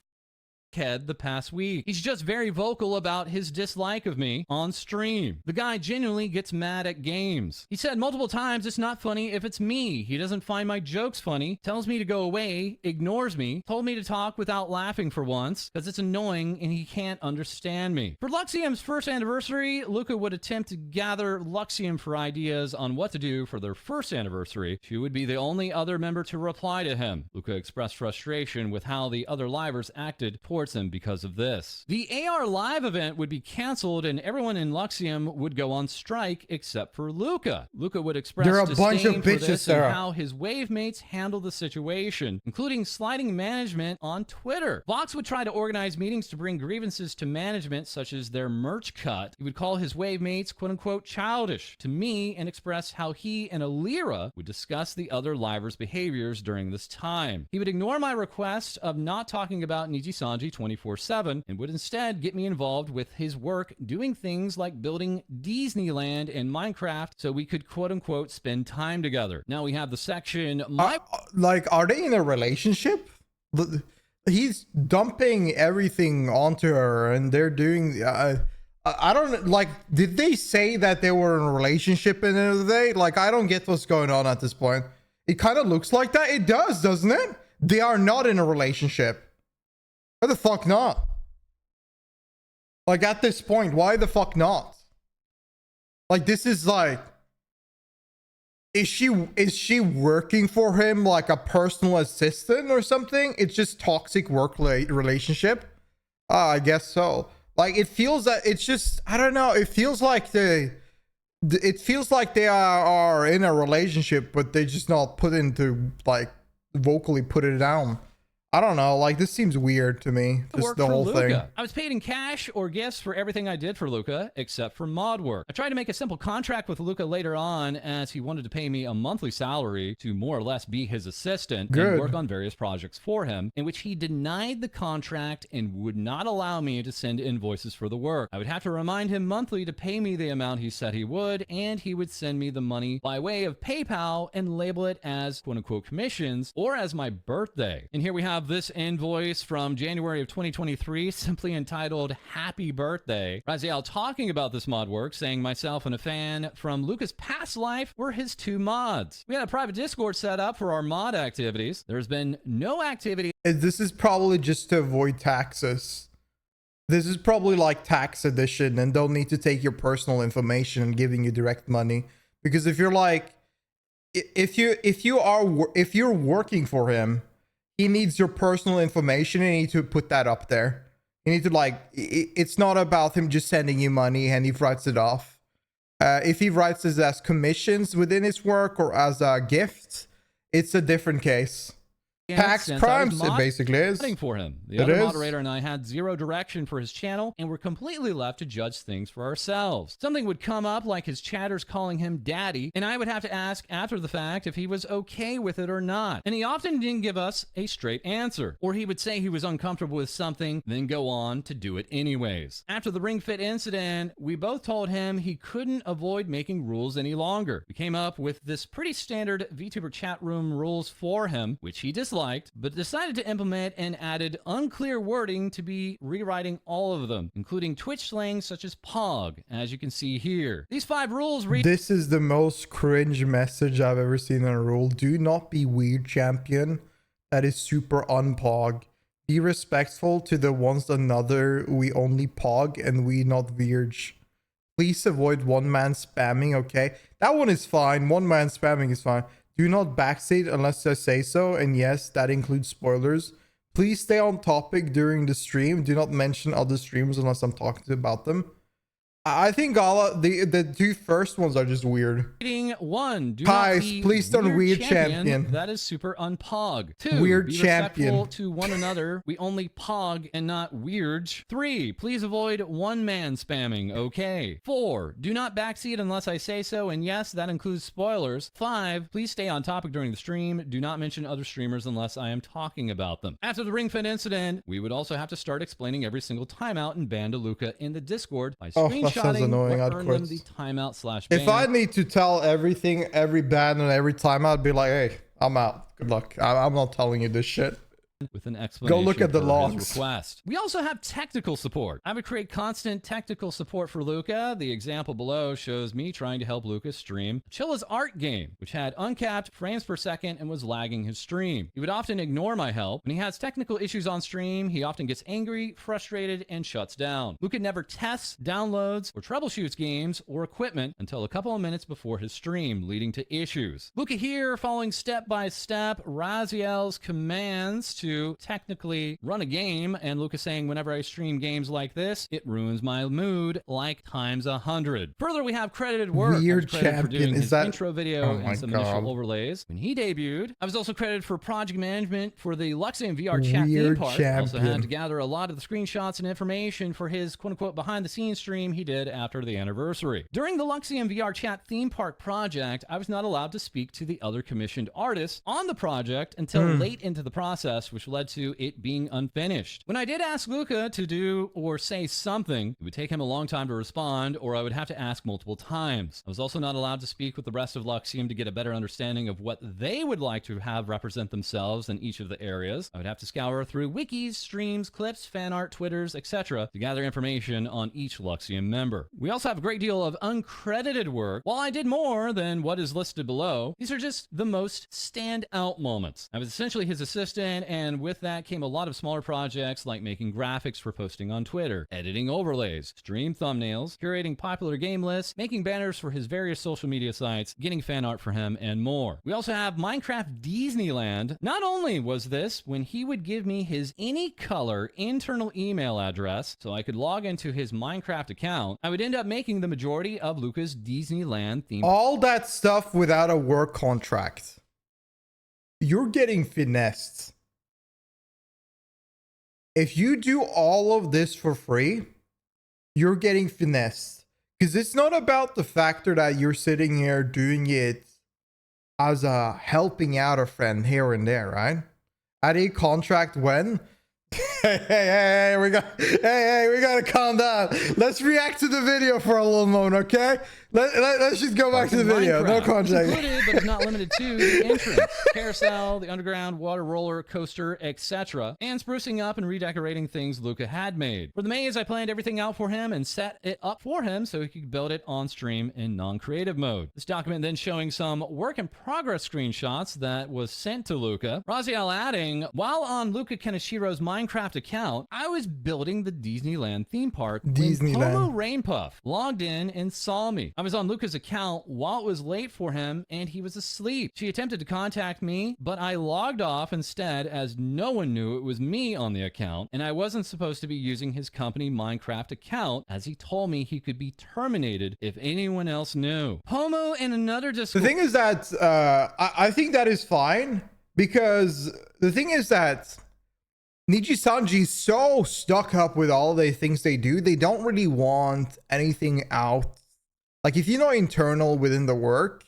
head the past week. He's just very vocal about his dislike of me on stream. The guy genuinely gets mad at games. He said multiple times it's not funny if it's me. He doesn't find my jokes funny, tells me to go away, ignores me, told me to talk without laughing for once because it's annoying and he can't understand me." For Luxium's first anniversary, Luca would attempt to gather Luxium for ideas on what to do for their first anniversary. She would be the only other member to reply to him. Luca expressed frustration with how the other livers acted towards him because of this. The AR Live event would be canceled and everyone in Luxium would go on strike except for Luca. Luca would express They're a bunch of disdain for bitches, this Sarah. and how his wave mates handled the situation, including sliding management on Twitter. Vox would try to organize meetings to bring grievances to management, such as their merch cut. He would call his wave mates quote-unquote childish to me and express how he and Alira would discuss the other livers' behaviors during this time. He would ignore my request of not talking about Nijisanji 24/7 and would instead get me involved with his work doing things like building Disneyland and Minecraft so we could quote-unquote spend time together. Now we have the section Are they in a relationship? He's dumping everything onto her and they're doing I don't like, did they say that they were in a relationship at the end of the day? Like, I don't get what's going on at this point. It kind of looks like that. It does, doesn't it? They are not in a relationship. Why the fuck not? Like, at this point, why the fuck not? Like, this is like, is she working for him like a personal assistant or something? It's just toxic work relationship. I guess so. Like, it feels that it's just, I don't know. It feels like they are in a relationship, but they just not put into like vocally put it down. I don't know, like, this seems weird to me, just the whole thing. I was paid in cash or gifts for everything I did for Luca, except for mod work. I tried to make a simple contract with Luca later on, as he wanted to pay me a monthly salary to more or less be his assistant and work on various projects for him, in which he denied the contract and would not allow me to send invoices for the work. I would have to remind him monthly to pay me the amount he said he would, and he would send me the money by way of PayPal and label it as quote-unquote commissions or as my birthday. And here we have this invoice from January of 2023, simply entitled "Happy Birthday." Raziel talking about this mod work, saying myself and a fan from Luca's past life were his two mods. We had a private Discord set up for our mod activities. There's been no activity. This is probably just to avoid taxes. This is probably like tax edition and don't need to take your personal information and giving you direct money. Because if you're like, if you're working for him, he needs your personal information and you need to put that up there. You need to, like, it's not about him just sending you money and he writes it off. If he writes this as commissions within his work or as a gift, it's a different case. Tax crimes, it basically is. For him. The other moderator and I had zero direction for his channel and were completely left to judge things for ourselves. Something would come up like his chatters calling him daddy, and I would have to ask after the fact if he was okay with it or not. And he often didn't give us a straight answer. Or he would say he was uncomfortable with something, then go on to do it anyways. After the Ring Fit incident, we both told him he couldn't avoid making rules any longer. We came up with this pretty standard VTuber chat room rules for him, which he disliked, but decided to implement and added unclear wording to be rewriting all of them, including Twitch slang such as POG, as you can see here. These 5 rules read— This is the most cringe message I've ever seen in a rule. Do not be weird, champion. That is super unpog. Be respectful to the ones another. We only pog and we not weird. Please avoid one-man spamming, okay? That one is fine. One-man spamming is fine. Do not backseat unless I say so, and yes, that includes spoilers. Please stay on topic during the stream. Do not mention other streams unless I'm talking about them. I think all the 2 first ones are just weird. Reading 1. Do Guys, not be please don't weird champion. That is super unpog. 2. Weird be champion. Respectful to one another. We only pog and not weird. 3. Please avoid one-man spamming. Okay. 4. Do not backseat unless I say so, and yes, that includes spoilers. 5. Please stay on topic during the stream. Do not mention other streamers unless I am talking about them. After the Ring Fit incident, we would also have to start explaining every single timeout and ban to Luca in the Discord by screenshotting annoying. what I'd earned quit. them the timeout/ban. If I need to tell everything, every ban and every time, I'd be like, hey, I'm out. Good luck. I'm not telling you this shit. With an explanation. Go look at the for logs. his request. We also have technical support. I would create constant technical support for Luca. The example below shows me trying to help Luca stream Chilla's art game, which had uncapped frames per second and was lagging his stream. He would often ignore my help. When he has technical issues on stream, he often gets angry, frustrated, and shuts down. Luca never tests, downloads, or troubleshoots games or equipment until a couple of minutes before his stream, leading to issues. Luca here following step by step Raziel's commands to technically run a game, and Luca saying whenever I stream games like this, it ruins my mood like times 100. Further, we have credited work. Weird credited for champion. doing Is his that intro video and some God. initial overlays when he debuted. I was also credited for project management for the Luxian VRChat theme Weird park. champion. Also had to gather a lot of the screenshots and information for his quote-unquote behind-the-scenes stream he did after the anniversary. During the Luxian VRChat theme park project, I was not allowed to speak to the other commissioned artists on the project until late into the process, which led to it being unfinished. When I did ask Luca to do or say something, it would take him a long time to respond, or I would have to ask multiple times. I was also not allowed to speak with the rest of Luxium to get a better understanding of what they would like to have represent themselves in each of the areas. I would have to scour through wikis, streams, clips, fan art, Twitters, etc. to gather information on each Luxium member. We also have a great deal of uncredited work. While I did more than what is listed below, these are just the most standout moments. I was essentially his assistant, and with that came a lot of smaller projects like making graphics for posting on Twitter, editing overlays, stream thumbnails, curating popular game lists, making banners for his various social media sites, getting fan art for him, and more. We also have Minecraft Disneyland. Not only was this when he would give me his any color internal email address so I could log into his Minecraft account, I would end up making the majority of Luca's Disneyland theme. All that stuff without a work contract. You're getting finessed. If you do all of this for free, you're getting finessed. Because it's not about the factor that you're sitting here doing it as a helping out a friend here and there, right? At a contract when? Hey, we gotta calm down. Let's react to the video for a little moment, okay? Let's just go back to the video. No contract. Included, but is not limited to the entrance, carousel, the underground water roller coaster, etc., and sprucing up and redecorating things Luca had made. For the maze, I planned everything out for him and set it up for him so he could build it on stream in non-creative mode. This document then showing some work in progress screenshots that was sent to Luca. Raziel adding, while on Luca Kaneshiro's Minecraft Minecraft account, I was building the Disneyland theme park when Disneyland. Pomo Rainpuff logged in and saw me. I was on Luca's account while it was late for him and he was asleep. She attempted to contact me, but I logged off instead as no one knew it was me on the account and I wasn't supposed to be using his company Minecraft account as he told me he could be terminated if anyone else knew. Pomo and another The thing is that I think that is fine, because the thing is that Nijisanji is so stuck up with all the things they do. They don't really want anything out. Like, if you know internal within the work,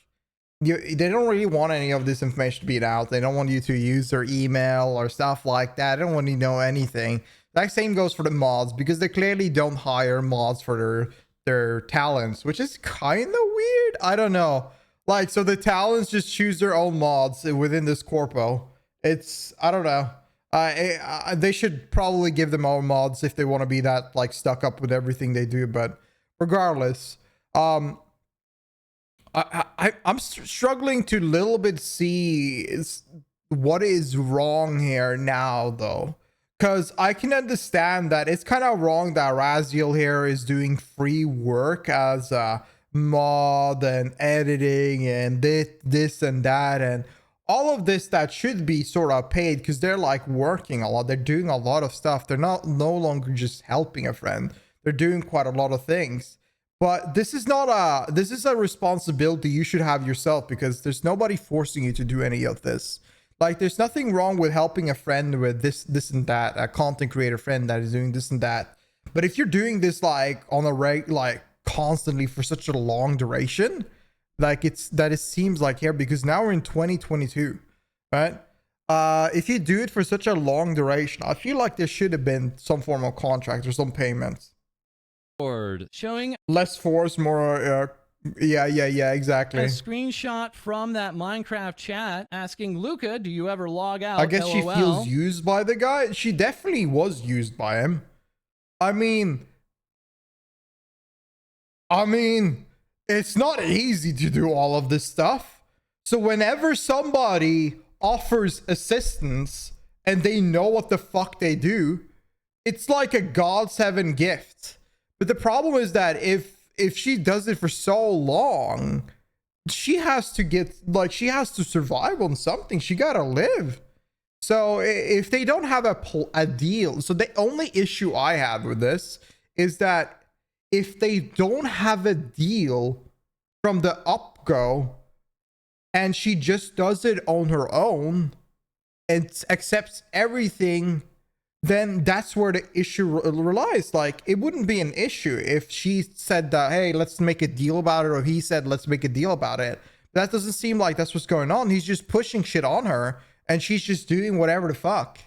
they don't really want any of this information to be out. They don't want you to use their email or stuff like that. They don't want you to know anything. That same goes for the mods, because they clearly don't hire mods for their talents, which is kind of weird. I don't know. Like, so the talents just choose their own mods within this corpo. It's, I don't know. They should probably give them own mods if they want to be that like stuck up with everything they do. But regardless, I'm struggling to little bit see what is wrong here now, though. Because I can understand that it's kind of wrong that Raziel here is doing free work as a mod and editing and this and that and all of this that should be sort of paid, because they're like working a lot. They're doing a lot of stuff. They're no longer just helping a friend. They're doing quite a lot of things. But this is a responsibility you should have yourself, because there's nobody forcing you to do any of this. Like, there's nothing wrong with helping a friend with this and that, a content creator friend that is doing this and that. But if you're doing this like on a like constantly for such a long duration, like it seems like here, because now we're in 2022, right? If you do it for such a long duration, I feel like there should have been some form of contract or some payments. Showing Less force, more yeah, exactly. a screenshot from that Minecraft chat asking Luca, do you ever log out? I guess LOL. she feels used by the guy. She definitely was used by him. I mean, it's not easy to do all of this stuff. So whenever somebody offers assistance and they know what the fuck they do, it's like a God's heaven gift. But the problem is that if she does it for so long, she has to survive on something. She gotta live. So if they don't have a deal, so the only issue I have with this is that if they don't have a deal from the up-go and she just does it on her own and accepts everything, then that's where the issue relies. Like, it wouldn't be an issue if she said that, hey, let's make a deal about it, or he said, let's make a deal about it. That doesn't seem like that's what's going on. He's just pushing shit on her, and she's just doing whatever the fuck.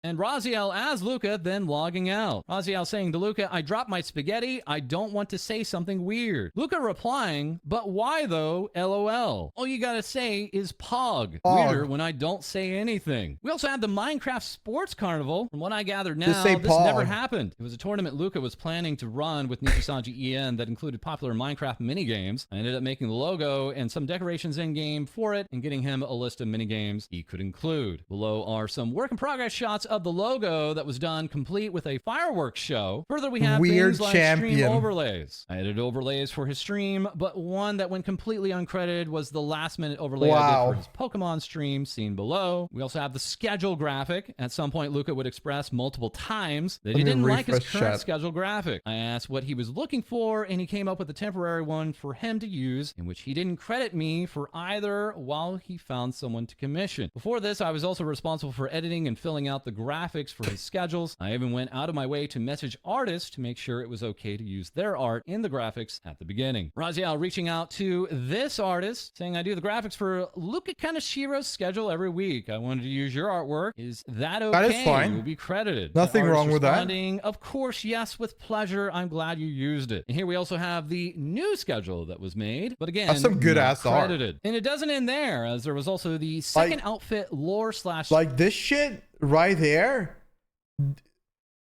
And Raziel as Luca then logging out. Raziel saying to Luca, I dropped my spaghetti. I don't want to say something weird. Luca replying, but why though? LOL. All you gotta say is Pog. Weirder when I don't say anything. We also had the Minecraft Sports Carnival. From what I gathered now, Just say this Pog. never happened. It was a tournament Luca was planning to run with Nijisanji EN that included popular Minecraft minigames. I ended up making the logo and some decorations in-game for it and getting him a list of minigames he could include. Below are some work in progress shots of the logo that was done complete with a fireworks show. Further, we have Weird things like champion. stream overlays. I added overlays for his stream, but one that went completely uncredited was the last minute overlay I did for his Pokemon stream seen below. We also have the schedule graphic. At some point, Luca would express multiple times that he didn't like his current schedule graphic. I asked what he was looking for, and he came up with a temporary one for him to use, in which he didn't credit me for either while he found someone to commission. Before this, I was also responsible for editing and filling out the graphics for his schedules. I even went out of my way to message artists to make sure it was okay to use their art in the graphics at the beginning. Raziel reaching out to this artist saying, I do the graphics for Luca Kaneshiro's schedule every week. I wanted to use your artwork. Is that okay? That is fine. You'll be credited. Nothing wrong with that. Responding, of course, yes, with pleasure. I'm glad you used it. And here we also have the new schedule that was made, but again, that's some good ass art. Credited. And it doesn't end there, as there was also the second outfit lore / like this shit right there.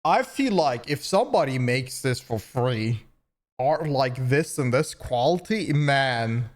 I feel like if somebody makes this for free, art like this and this quality, man,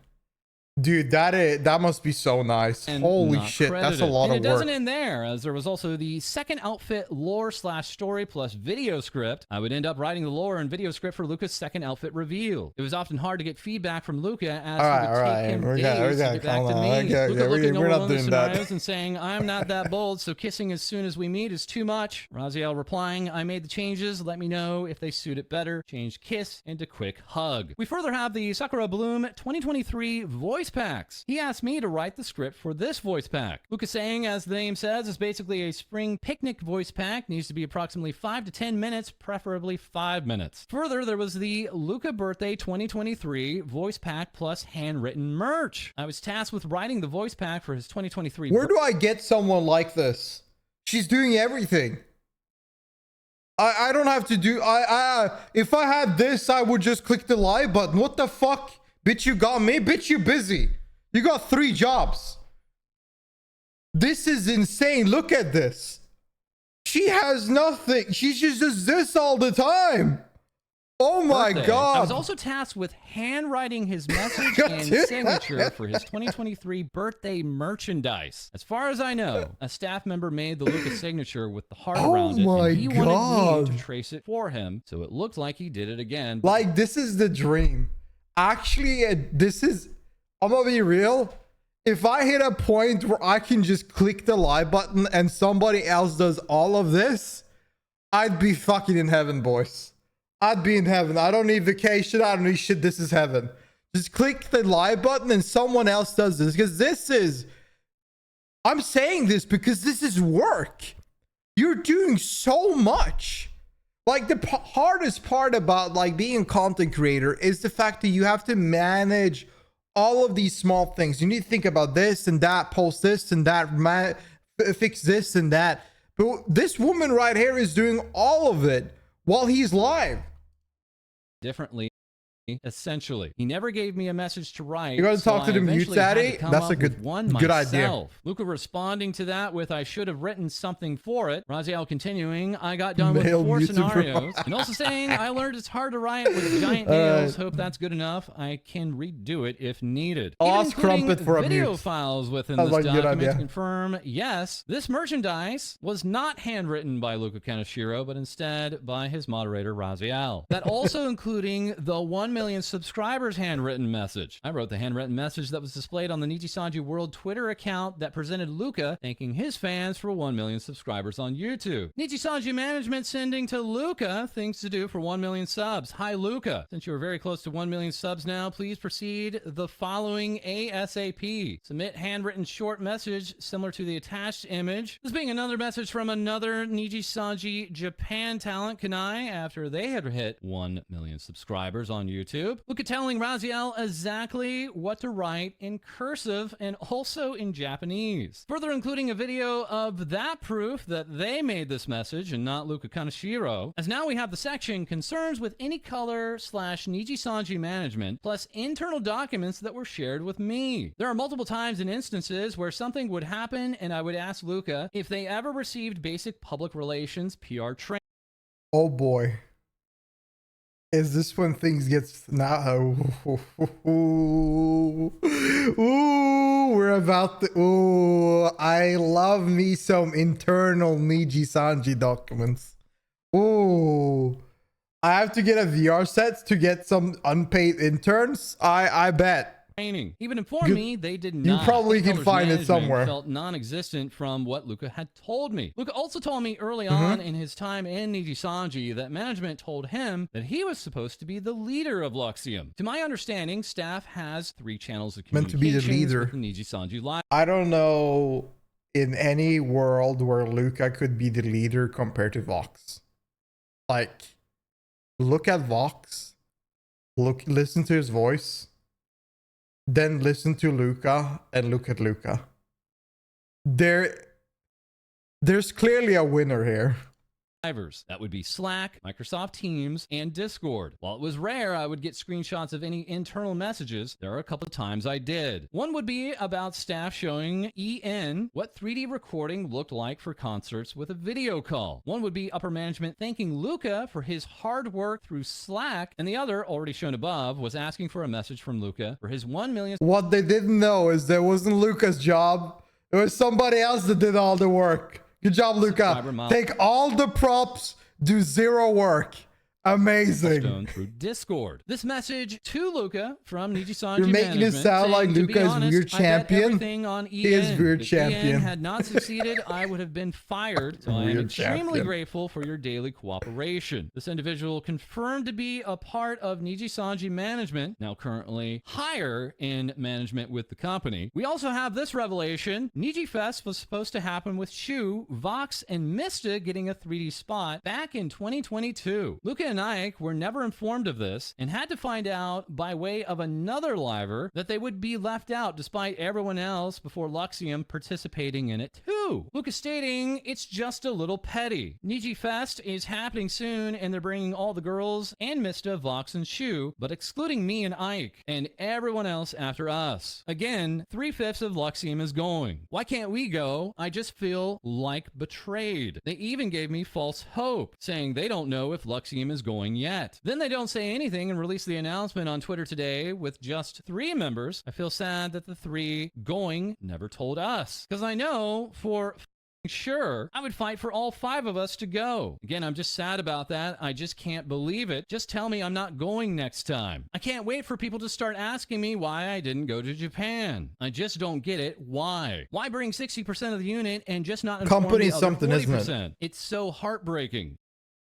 Dude, that must be so nice. And Holy not shit, that's a credited. lot And of it doesn't work. end there, as there was also the second outfit lore / story plus video script. I would end up writing the lore and video script for Luca's second outfit reveal. It was often hard to get feedback from Luca, as he would take him days to get back to me. Luca looking over all the scenarios and saying, "I'm not that bold, so kissing as soon as we meet is too much." Raziel replying, "I made the changes, let me know if they suit it better. Change kiss into quick hug." We further have the Sakura Bloom 2023 voice packs. He asked me to write the script for this voice pack. Luca saying, as the name says, is basically a spring picnic voice pack. Needs to be approximately 5 to 10 minutes, preferably 5 minutes. Further, there was the Luca Birthday 2023 voice pack plus handwritten merch. I was tasked with writing the voice pack for his 2023. Where do I get someone like this? She's doing everything. I don't have to do... if I had this, I would just click the live button. What the fuck? Bitch, you got me? Bitch, you busy. You got 3 jobs. This is insane. Look at this. She has nothing. She just does this all the time. Oh my god. I was also tasked with handwriting his message and signature for his 2023 birthday merchandise. As far as I know, a staff member made the Luca signature with the heart around it, and he wanted me to trace it for him, so it looked like he did it again. Like, this is the dream. Actually, this is... I'm gonna be real. If I hit a point where I can just click the live button and somebody else does all of this, I'd be fucking in heaven, boys. I'd be in heaven. I don't need vacation. I don't need shit. This is heaven. Just click the live button and someone else does this, because this is... I'm saying this because this is work. You're doing so much. Like, the hardest part about like being a content creator is the fact that you have to manage all of these small things. You need to think about this and that, post this and that, fix this and that. But this woman right here is doing all of it while he's live. Differently, essentially. He never gave me a message to write. You gotta talk to the mute daddy. That's a good idea. Luca responding to that with, "I should have written something for it." Raziel continuing, "I got done with 4 scenarios." And also saying, "I learned it's hard to write with giant nails. Hope that's good enough. I can redo it if needed." I'll ask Crumpet for a video mute. files within this document to confirm, yes, this merchandise was not handwritten by Luca Kaneshiro, but instead by his moderator, Raziel. That also including the 1 million subscribers handwritten message. I wrote the handwritten message that was displayed on the Nijisanji World Twitter account that presented Luca thanking his fans for 1 million subscribers on YouTube. Nijisanji management sending to Luca things to do for 1 million subs. Hi Luca, since you are very close to 1 million subs now, please proceed the following ASAP. Submit handwritten short message similar to the attached image. This being another message from another Nijisanji Japan talent, Kanai, after they had hit 1 million subscribers on YouTube. Luca telling Raziel exactly what to write in cursive and also in Japanese. Further including a video of that proof that they made this message and not Luca Kaneshiro. As now we have the section concerns with any color / Nijisanji management plus internal documents that were shared with me. There are multiple times and instances where something would happen and I would ask Luca if they ever received basic public relations PR training. Oh boy. Is this when things gets now? Ooh, we're about to. Ooh, I love me some internal Nijisanji documents. Ooh, I have to get a VR set to get some unpaid interns. I bet. Even informed me they did not. You probably can find it somewhere. Felt non-existent from what Luca had told me. Luca also told me early on in his time in Nijisanji that management told him that he was supposed to be the leader of Luxium. To my understanding, staff has 3 channels of communication meant to be the leader with the Nijisanji Live. I don't know in any world where Luca could be the leader compared to Vox. Like, look at Vox. Listen to his voice. Then listen to Luca and look at Luca. There's clearly a winner here. drivers. That would be Slack, Microsoft Teams, and Discord. While it was rare I would get screenshots of any internal messages, there are a couple of times I did. One would be about staff showing EN what 3D recording looked like for concerts with a video call. One would be upper management thanking Luca for his hard work through Slack, and the other, already shown above, was asking for a message from Luca for his 1 million. What they didn't know is that it wasn't Luca's job. It was somebody else that did all the work. Good job, Luca. Take all the props, do zero work. Amazing. Through Discord. This message to Luca from Nijisanji You're making it sound like Luca is weird champion. He is weird champion. EN had not succeeded, I would have been fired. So I am extremely grateful for your daily cooperation. This individual confirmed to be a part of Nijisanji management, now currently higher in management with the company. We also have this revelation. Niji Fest was supposed to happen with Shu, Vox, and Mista getting a 3D spot back in 2022. Luca and Ike were never informed of this and had to find out by way of another liver that they would be left out despite everyone else before Luxium participating in it too. Luca stating it's just a little petty. Niji Fest is happening soon and they're bringing all the girls and Mista, Vox, and Shu, but excluding me and Ike and everyone else after us. Again, 3/5 of Luxium is going. Why can't we go? I just feel like betrayed. They even gave me false hope, saying they don't know if Luxium is going yet. Then they don't say anything and release the announcement on Twitter today with just 3 members. I feel sad that the 3 going never told us, because I know for sure I would fight for all 5 of us to go. Again, I'm just sad about that. I just can't believe it. Just tell me I'm not going next time. I can't wait for people to start asking me why I didn't go to Japan. I just don't get it. Why bring 60% of the unit and just not inform company the other something 40%? isn't it? It's so heartbreaking.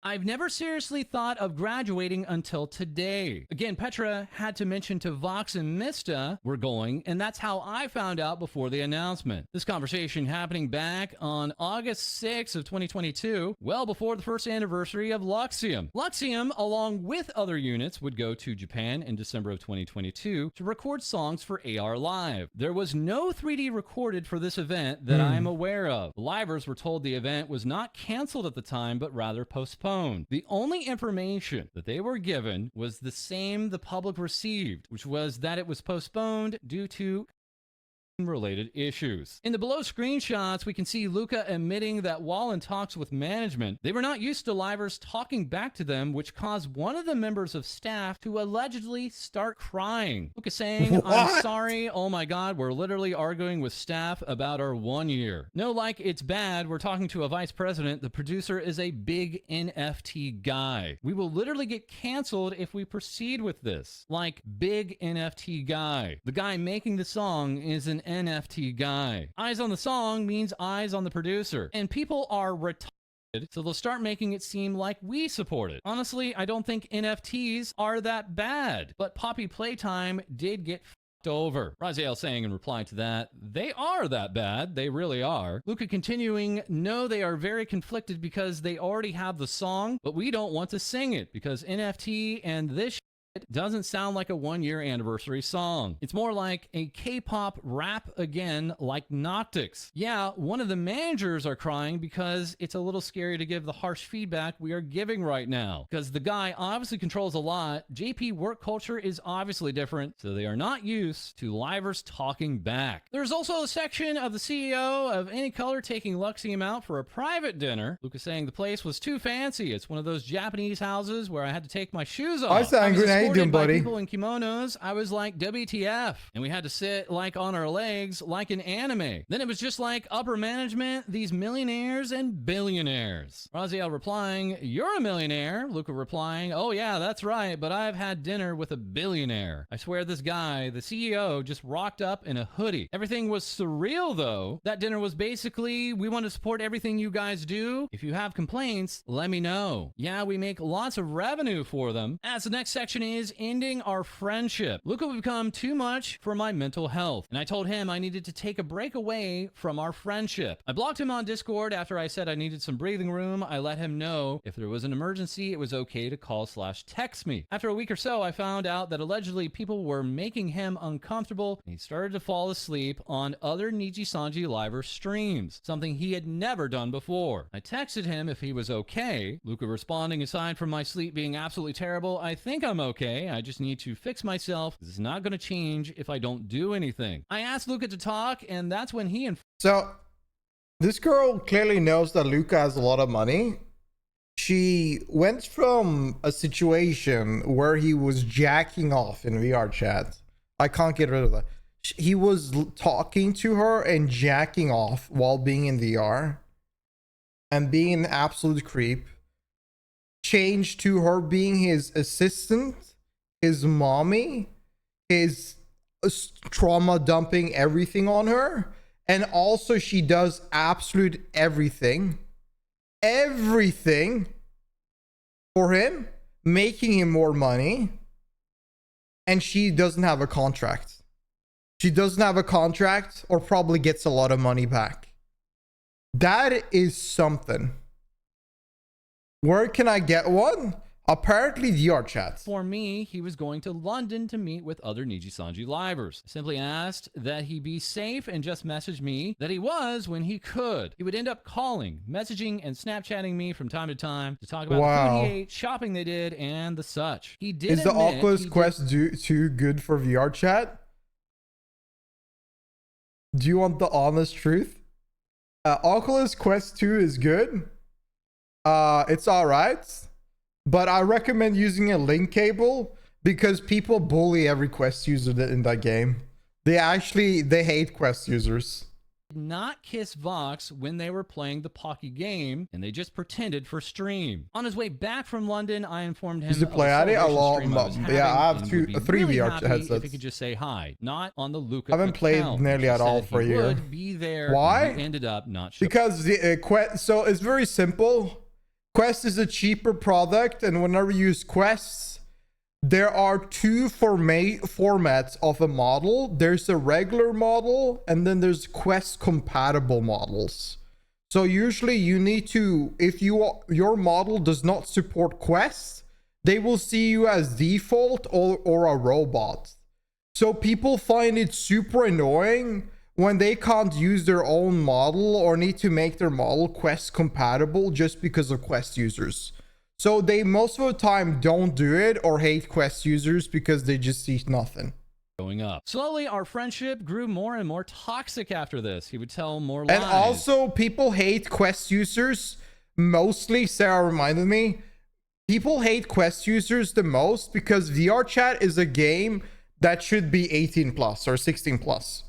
I've never seriously thought of graduating until today. Again, Petra had to mention to Vox and Mista we're going, and that's how I found out before the announcement. This conversation happening back on August 6th of 2022, well before the first anniversary of Luxium. Luxium, along with other units, would go to Japan in December of 2022 to record songs for AR Live. There was no 3D recorded for this event that I'm aware of. The livers were told the event was not canceled at the time, but rather postponed. The only information that they were given was the same the public received, which was that it was postponed due to related issues. In the below screenshots, we can see Luca admitting that while in talks with management, they were not used to livers talking back to them, which caused one of the members of staff to allegedly start crying. Luca saying, What? I'm sorry, oh my god, we're literally arguing with staff about our 1 year. No, like it's bad, we're talking to a vice president, the producer is a big NFT guy. We will literally get canceled if we proceed with this. Like, big NFT guy. The guy making the song is an NFT guy. Eyes on the song means eyes on the producer. And people are retarded, so they'll start making it seem like we support it. Honestly, I don't think NFTs are that bad. But Poppy Playtime did get f***ed over. Raziel saying in reply to that, they are that bad. They really are. Luca continuing, no, they are very conflicted because they already have the song, but we don't want to sing it because NFT and this it doesn't sound like a 1-year anniversary song. It's more like a K-pop rap again, like Noctix. Yeah, one of the managers are crying because it's a little scary to give the harsh feedback we are giving right now. Because the guy obviously controls a lot. JP work culture is obviously different, so they are not used to livers talking back. There's also a section of the CEO of Any Color taking Luxium out for a private dinner. Luca saying the place was too fancy. It's one of those Japanese houses where I had to take my shoes off. I sound good. How you doing, By buddy? people in kimonos, I was like, WTF. And we had to sit like on our legs like an anime. Then it was just like upper management, these millionaires and billionaires. Raziel replying, you're a millionaire. Luca replying, oh yeah, that's right, but I've had dinner with a billionaire. I swear this guy, the CEO, just rocked up in a hoodie. Everything was surreal though. That dinner was basically, we want to support everything you guys do. If you have complaints, let me know. Yeah, we make lots of revenue for them. As the next section is is ending our friendship. Luca would become too much for my mental health, and I told him I needed to take a break away from our friendship. I blocked him on Discord after I said I needed some breathing room. I let him know if there was an emergency, it was okay to call/text me. After a week or so, I found out that allegedly people were making him uncomfortable, and he started to fall asleep on other Nijisanji live streams, something he had never done before. I texted him if he was okay. Luca responding, aside from my sleep being absolutely terrible, I think I'm okay. I just need to fix myself. This is not going to change if I don't do anything. I asked Luca to talk, and that's when he So this girl clearly knows that Luca has a lot of money. She went from a situation where he was jacking off in VRChat. I can't get rid of that. He was talking to her and jacking off while being in VR and being an absolute creep. Changed to her being his assistant, his mommy, his trauma dumping everything on her. And also she does absolute everything for him, making him more money. And she doesn't have a contract. She doesn't have a contract, or probably gets a lot of money back. That is something. Where can I get one? Apparently VRChat. For me, he was going to London to meet with other Nijisanji livers. I simply asked that he be safe and just messaged me that he was when he could. He would end up calling, messaging, and Snapchatting me from time to time to talk about the food he ate, shopping they did, and the such. He did. Is the Oculus Quest too good for VRChat? Do you want the honest truth? Oculus Quest 2 is good. It's all right. But I recommend using a link cable because people bully every Quest user in that game. They hate Quest users. Not kiss Vox when they were playing the Pocky game, and they just pretended for stream. On his way back from London, I informed him Used to play at it a lot. Yeah, I have three VR headsets. If he could just say hi, not on the Luca. I haven't played nearly at all for a year. Would be there. Why? He ended up not showing. Because the Quest. So it's very simple. Quest is a cheaper product, and whenever you use Quests, there are two formats of a model. There's a regular model, and then there's Quest compatible models. So usually you need to, if your model does not support Quest, they will see you as default or a robot. So people find it super annoying when they can't use their own model or need to make their model Quest compatible just because of Quest users. So they most of the time don't do it or hate Quest users because they just see nothing. Going up. Slowly, our friendship grew more and more toxic after this. He would tell more lies. And also, people hate Quest users. Mostly, Sarah reminded me, people hate Quest users the most because VRChat is a game that should be 18 plus or 16 plus.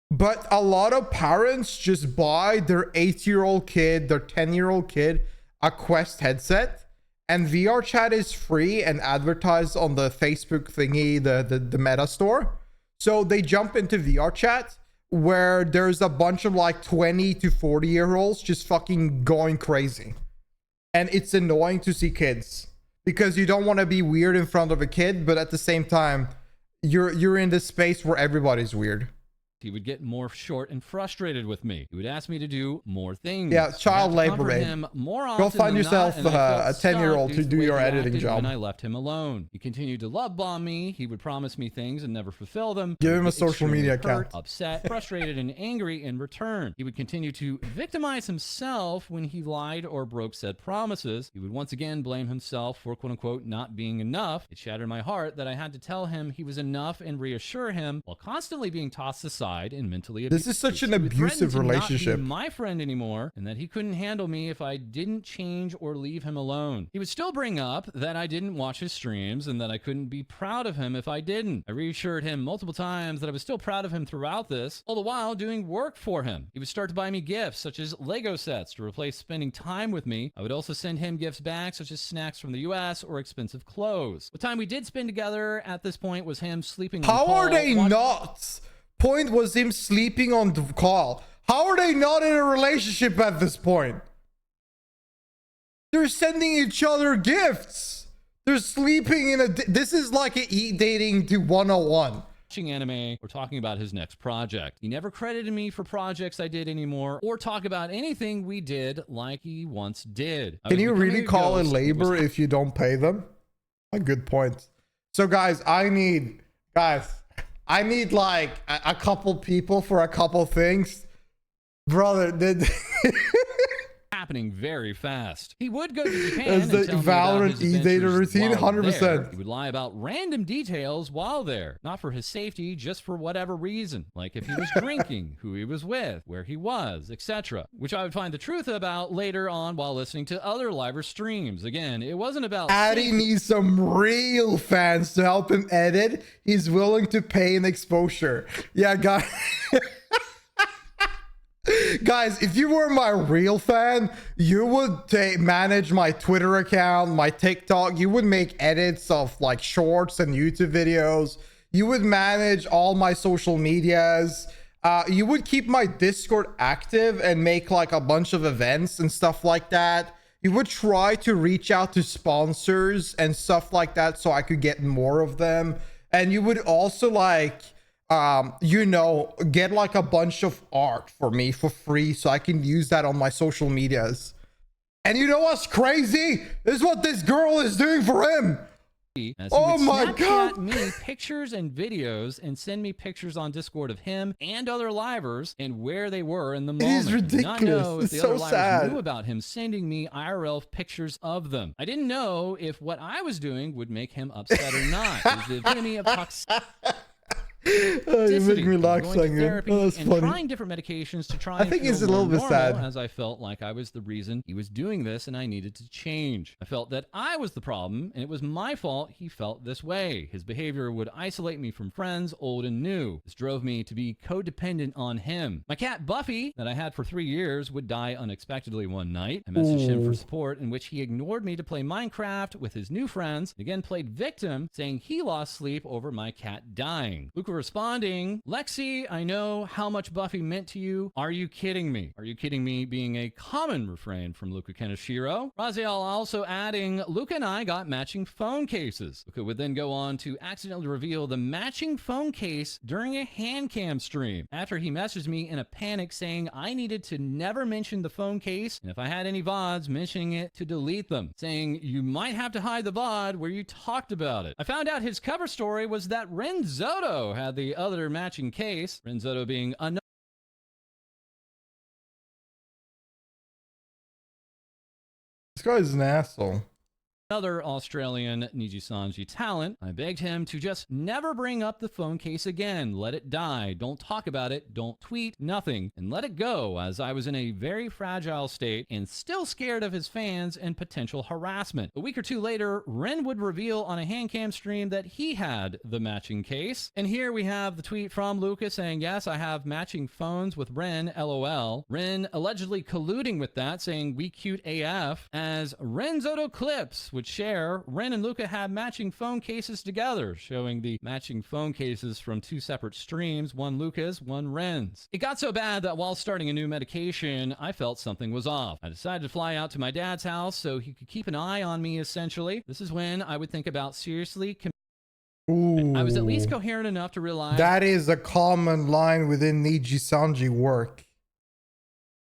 But a lot of parents just buy their 8-year-old kid, their 10-year-old kid, a Quest headset, and VRChat is free and advertised on the Facebook thingy, the Meta store. So they jump into VRChat where there's a bunch of like 20 to 40-year-olds just fucking going crazy. And it's annoying to see kids because you don't want to be weird in front of a kid, but at the same time, you're in this space where everybody's weird. He would get more short and frustrated with me. He would ask me to do more things. Yeah, child labor, babe. Go find yourself a 10-year-old to do your editing job. When I left him alone, he continued to love bomb me. He would promise me things and never fulfill them. Give him a social media account. Upset, frustrated, and angry in return. He would continue to victimize himself when he lied or broke said promises. He would once again blame himself for quote-unquote not being enough. It shattered my heart that I had to tell him he was enough and reassure him while constantly being tossed aside and mentally abused. This is such an abusive relationship. Not be my friend anymore, and that he couldn't handle me if I didn't change or leave him alone. He would still bring up that I didn't watch his streams and that I couldn't be proud of him if I didn't. I reassured him multiple times that I was still proud of him throughout this, all the while doing work for him. He would start to buy me gifts such as Lego sets to replace spending time with me. I would also send him gifts back such as snacks from the US or expensive clothes. The time we did spend together at this point was him sleeping on How call, are they not? Point was him sleeping on the call. How are they not in a relationship at this point? They're sending each other gifts. They're sleeping in a. This is like a eat dating to 101. Watching anime or talking about his next project. He never credited me for projects I did anymore or talk about anything we did like he once did. Can you really call it labor if you don't pay them? A good point. So guys, I need like a couple people for a couple things. Brother, happening very fast. He would go to Japan as the and tell Valorant me about his e-data routine, while 100%. there. He would lie about random details while there, not for his safety, just for whatever reason, like if he was drinking, who he was with, where he was, etc., which I would find the truth about later on while listening to other live streams. Again, it wasn't about Addy needs some real fans to help him edit. He's willing to pay an exposure. Yeah, guys. Guys, if you were my real fan, you would manage my Twitter account, my TikTok. You would make edits of like shorts and YouTube videos. You would manage all my social medias. You would keep my Discord active and make like a bunch of events and stuff like that. You would try to reach out to sponsors and stuff like that so I could get more of them. And you would also like... you know, get like a bunch of art for me for free so I can use that on my social medias. And you know what's crazy? This is what this girl is doing for him. As oh my God! Me pictures and videos and send me pictures on Discord of him and other livers and where they were in the moment. It is ridiculous. I did not know if it's the so other livers sad. knew about him sending me IRL pictures of them. I didn't know if what I was doing would make him upset or not. It was the epitome of toxicity. Oh, you make me laugh, Sanger. Oh, that's and funny. trying different medications to try I think and it's feel a little more bit sad. normal, as I felt like I was the reason he was doing this and I needed to change. I felt that I was the problem and it was my fault he felt this way. His behavior would isolate me from friends, old and new. This drove me to be codependent on him. My cat Buffy, that I had for 3 years, would die unexpectedly one night. I messaged him for support, in which he ignored me to play Minecraft with his new friends, again played victim, saying he lost sleep over my cat dying. Luca responding, Lexi, I know how much Buffy meant to you. Are you kidding me? Are you kidding me? Being a common refrain from Luca Kaneshiro. Raziel also adding, Luca and I got matching phone cases. Luca would then go on to accidentally reveal the matching phone case during a hand cam stream after he messaged me in a panic saying I needed to never mention the phone case, and if I had any VODs, mentioning it to delete them, saying you might have to hide the VOD where you talked about it. I found out his cover story was that Renzoto had the other matching case, Renzoto being another. This guy's an asshole. Another Australian Nijisanji talent. I begged him to just never bring up the phone case again. Let it die. Don't talk about it. Don't tweet. Nothing. And let it go, as I was in a very fragile state and still scared of his fans and potential harassment. A week or two later, Ren would reveal on a handcam stream that he had the matching case. And here we have the tweet from Luca saying, yes, I have matching phones with Ren, LOL. Ren allegedly colluding with that, saying we cute AF, as Renzoto clips would share Ren and Luca have matching phone cases together, showing the matching phone cases from two separate streams, one Luca's, one Ren's. It got so bad that while starting a new medication, I felt something was off. I decided to fly out to my dad's house so he could keep an eye on me, essentially. This is when I would think about seriously I was at least coherent enough to realize that is a common line within Nijisanji work.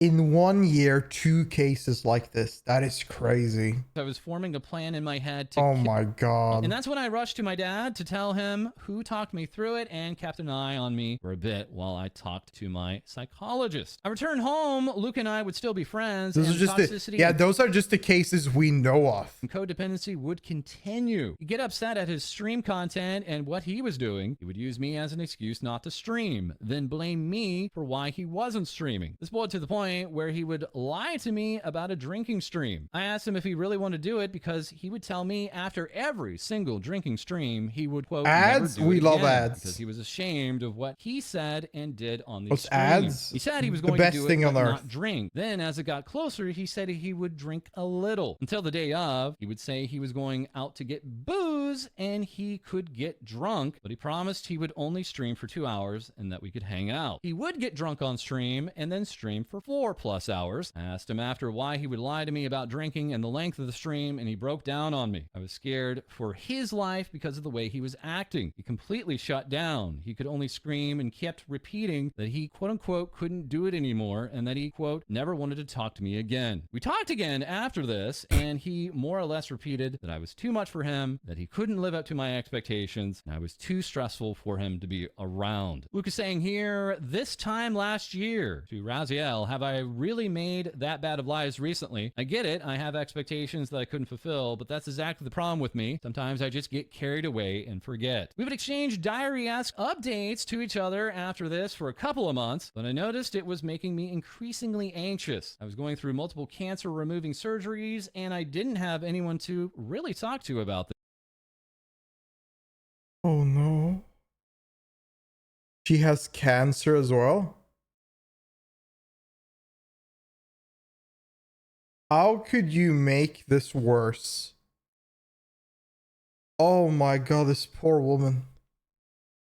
In 1 year, 2 cases like this. That is crazy. I was forming a plan in my head to oh my God. And that's when I rushed to my dad to tell him, who talked me through it and kept an eye on me for a bit while I talked to my psychologist. I returned home. Luke and I would still be friends. Those and are just toxicity those are just the cases we know of. and codependency would continue. He'd get upset at his stream content and what he was doing. He would use me as an excuse not to stream, then blame me for why he wasn't streaming. This boiled to the point where he would lie to me about a drinking stream. I asked him if he really wanted to do it because he would tell me after every single drinking stream he would quote ads. Never do we it love again, ads because he was ashamed of what he said and did on the What's stream. ads? He said he was The going best to do thing it on but earth. not drink. Then as it got closer, he said he would drink a little. Until the day of, he would say he was going out to get booze and he could get drunk, but he promised he would only stream for 2 hours and that we could hang out. He would get drunk on stream and then stream for 4 4+ hours. I asked him after why he would lie to me about drinking and the length of the stream, and he broke down on me. I was scared for his life because of the way he was acting. He completely shut down. He could only scream and kept repeating that he quote-unquote couldn't do it anymore and that he quote never wanted to talk to me again. We talked again after this, and he more or less repeated that I was too much for him, that he couldn't live up to my expectations, and I was too stressful for him to be around. Luca saying here, this time last year to Raziel, have I really made that bad of lies recently? I get it. I have expectations that I couldn't fulfill, but that's exactly the problem with me. Sometimes I just get carried away and forget. We would exchange diary-esque updates to each other after this for a couple of months, but I noticed it was making me increasingly anxious. I was going through multiple cancer-removing surgeries, and I didn't have anyone to really talk to about this. Oh no. She has cancer as well? How could you make this worse? Oh my god, this poor woman.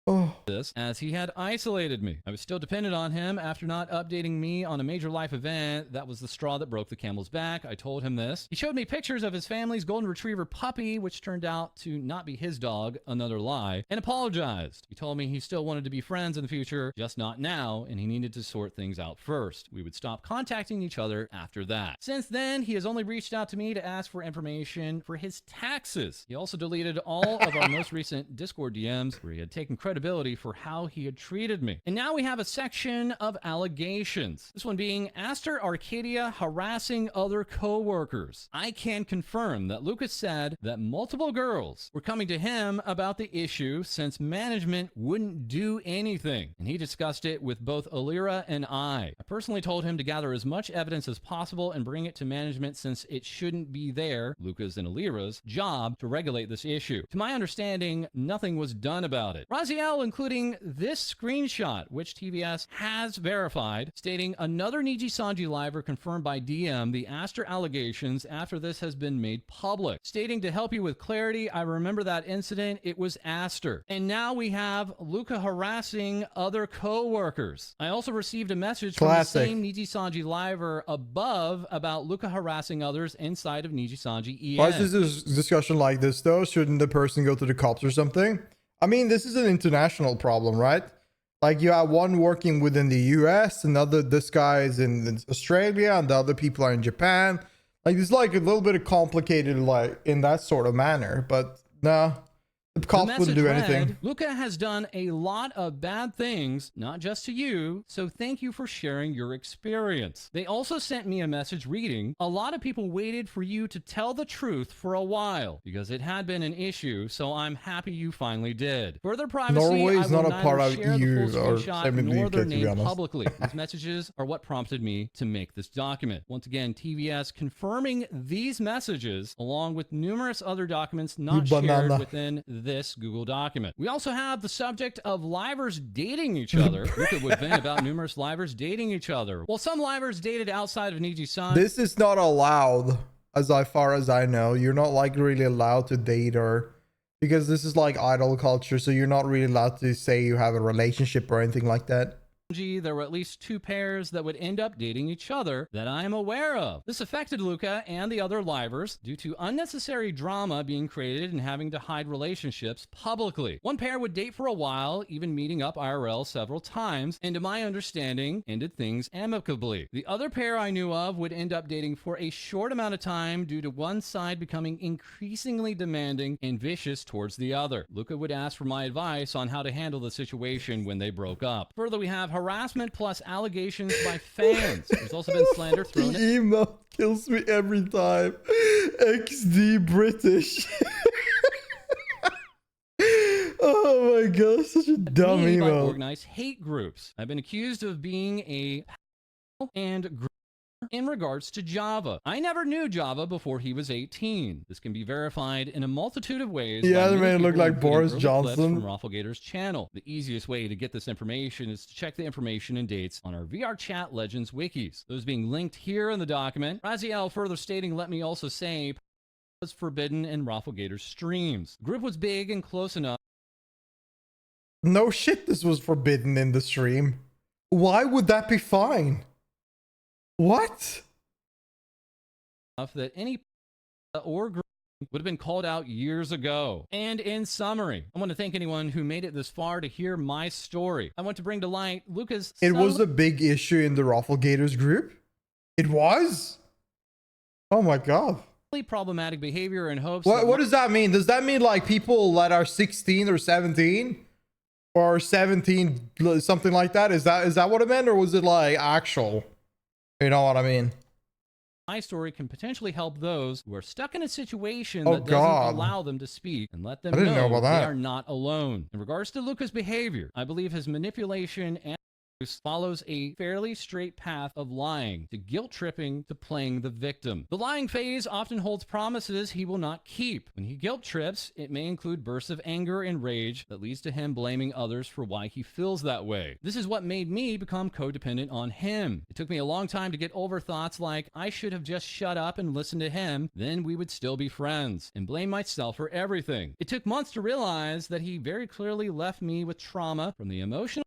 Oh. This as he had isolated me. I was still dependent on him after not updating me on a major life event. That was the straw that broke the camel's back. I told him this. He showed me pictures of his family's golden retriever puppy, which turned out to not be his dog, another lie, and apologized. He told me he still wanted to be friends in the future, just not now, and he needed to sort things out first. We would stop contacting each other after that. Since then, he has only reached out to me to ask for information for his taxes. He also deleted all of our most recent Discord DMs where he had taken credibility for how he had treated me. And now we have a section of allegations. This one being Aster Arcadia harassing other co-workers. I can confirm that Lucas said that multiple girls were coming to him about the issue since management wouldn't do anything. And he discussed it with both Alira and I. I personally told him to gather as much evidence as possible and bring it to management since it shouldn't be their, Luca's and Alira's, job to regulate this issue. To my understanding, nothing was done about it. Raziel, including this screenshot, which TVS has verified, stating another Nijisanji liver confirmed by DM the Aster allegations after this has been made public. Stating to help you with clarity, I remember that incident, it was Aster. And now we have Luca harassing other co-workers. I also received a message from the same Nijisanji liver above about Luca harassing others inside of Nijisanji EN. Why is this discussion like this though? Shouldn't the person go to the cops or something? I mean, this is an international problem, right? Like you have one working within the US, this guy is in Australia, and the other people are in Japan. Like it's like a little bit of complicated, like in that sort of manner, but no. The cops wouldn't do anything. Luca has done a lot of bad things, not just to you, so thank you for sharing your experience. They also sent me a message reading, a lot of people waited for you to tell the truth for a while, because it had been an issue, so I'm happy you finally did. Further privacy, Norway is not a part of EU or nor their name publicly. These messages are what prompted me to make this document. Once again, TVS confirming these messages, along with numerous other documents not shared within this Google document. We also have the subject of livers dating each other. Luca would vent about numerous livers dating each other. Well, some livers dated outside of Nijisanji. This is not allowed, as far as I know. You're not like really allowed to date or because this is like idol culture, so you're not really allowed to say you have a relationship or anything like that. There were at least 2 pairs that would end up dating each other that I am aware of. This affected Luca and the other livers due to unnecessary drama being created and having to hide relationships publicly. One pair would date for a while, even meeting up IRL several times, and to my understanding, ended things amicably. The other pair I knew of would end up dating for a short amount of time due to one side becoming increasingly demanding and vicious towards the other. Luca would ask for my advice on how to handle the situation when they broke up. Further, we have harassment plus allegations by fans. There's also been slander thrown at... The email kills me every time. XD British. Oh my god, such a dumb email. Organized hate groups. I've been accused of being a and in regards to Java. I never knew Java before he was 18. This can be verified in a multitude of ways. Yeah, the man looked like Boris Johnson. From Rafflegator's channel. The easiest way to get this information is to check the information and dates on our VRChat Legends wikis. Those being linked here in the document. Raziel further stating, let me also say, was forbidden in Rafflegator's streams. The group was big and close enough. No shit, this was forbidden in the stream. Why would that be fine? What? That any or group would have been called out years ago. And in summary, I want to thank anyone who made it this far to hear my story. I want to bring to light Luca's It was a big issue in the Rafflegators group. It was? Oh my god. problematic behavior in hopes What does that mean? Does that mean like people that are 16 or 17 or 17, something like that? Is that what it meant, or was it like actual? You know what I mean? my story can potentially help those who are stuck in a situation Oh, that God. doesn't allow them to speak and let them I didn't know about they that. are not alone. In regards to Luca's behavior, I believe his manipulation and abuse follows a fairly straight path of lying, to guilt tripping, to playing the victim. The lying phase often holds promises he will not keep. When he guilt trips, it may include bursts of anger and rage that leads to him blaming others for why he feels that way. This is what made me become codependent on him. It took me a long time to get over thoughts like I should have just shut up and listened to him, then we would still be friends, and blame myself for everything. It took months to realize that he very clearly left me with trauma from the emotional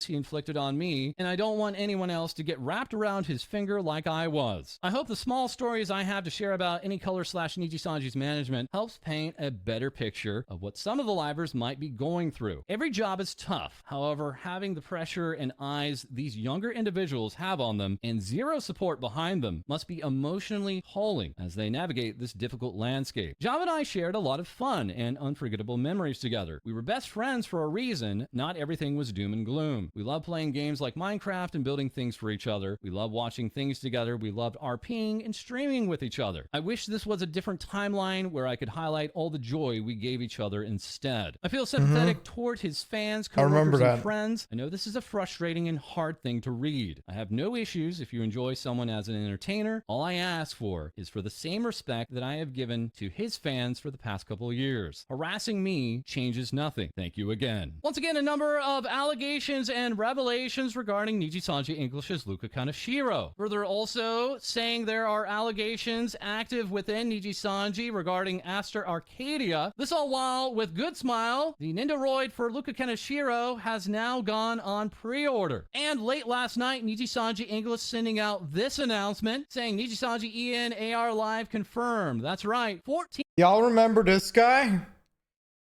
he inflicted on me, and I don't want anyone else to get wrapped around his finger like I was. I hope the small stories I have to share about any color / Nijisanji's management helps paint a better picture of what some of the livers might be going through. Every job is tough. However, having the pressure and eyes these younger individuals have on them and zero support behind them must be emotionally tolling as they navigate this difficult landscape. Java and I shared a lot of fun and unforgettable memories together. We were best friends for a reason. Not everything was doom and gloom. We loved playing games like Minecraft and building things for each other. We loved watching things together. We loved RPing and streaming with each other. I wish this was a different timeline where I could highlight all the joy we gave each other instead. I feel sympathetic toward his fans, coworkers, and friends. I know this is a frustrating and hard thing to read. I have no issues if you enjoy someone as an entertainer. All I ask for is for the same respect that I have given to his fans for the past couple of years. Harassing me changes nothing. Thank you again. Once again, a number of allegations and revelations regarding Nijisanji English's Luca Kaneshiro. Further, also saying there are allegations active within Nijisanji regarding Aster Arcadia. This all while, with good smile, the Nindoroid for Luca Kaneshiro has now gone on pre-order. And late last night, Nijisanji English sending out this announcement saying Nijisanji EN AR Live confirmed. That's right, 14. Y'all remember this guy?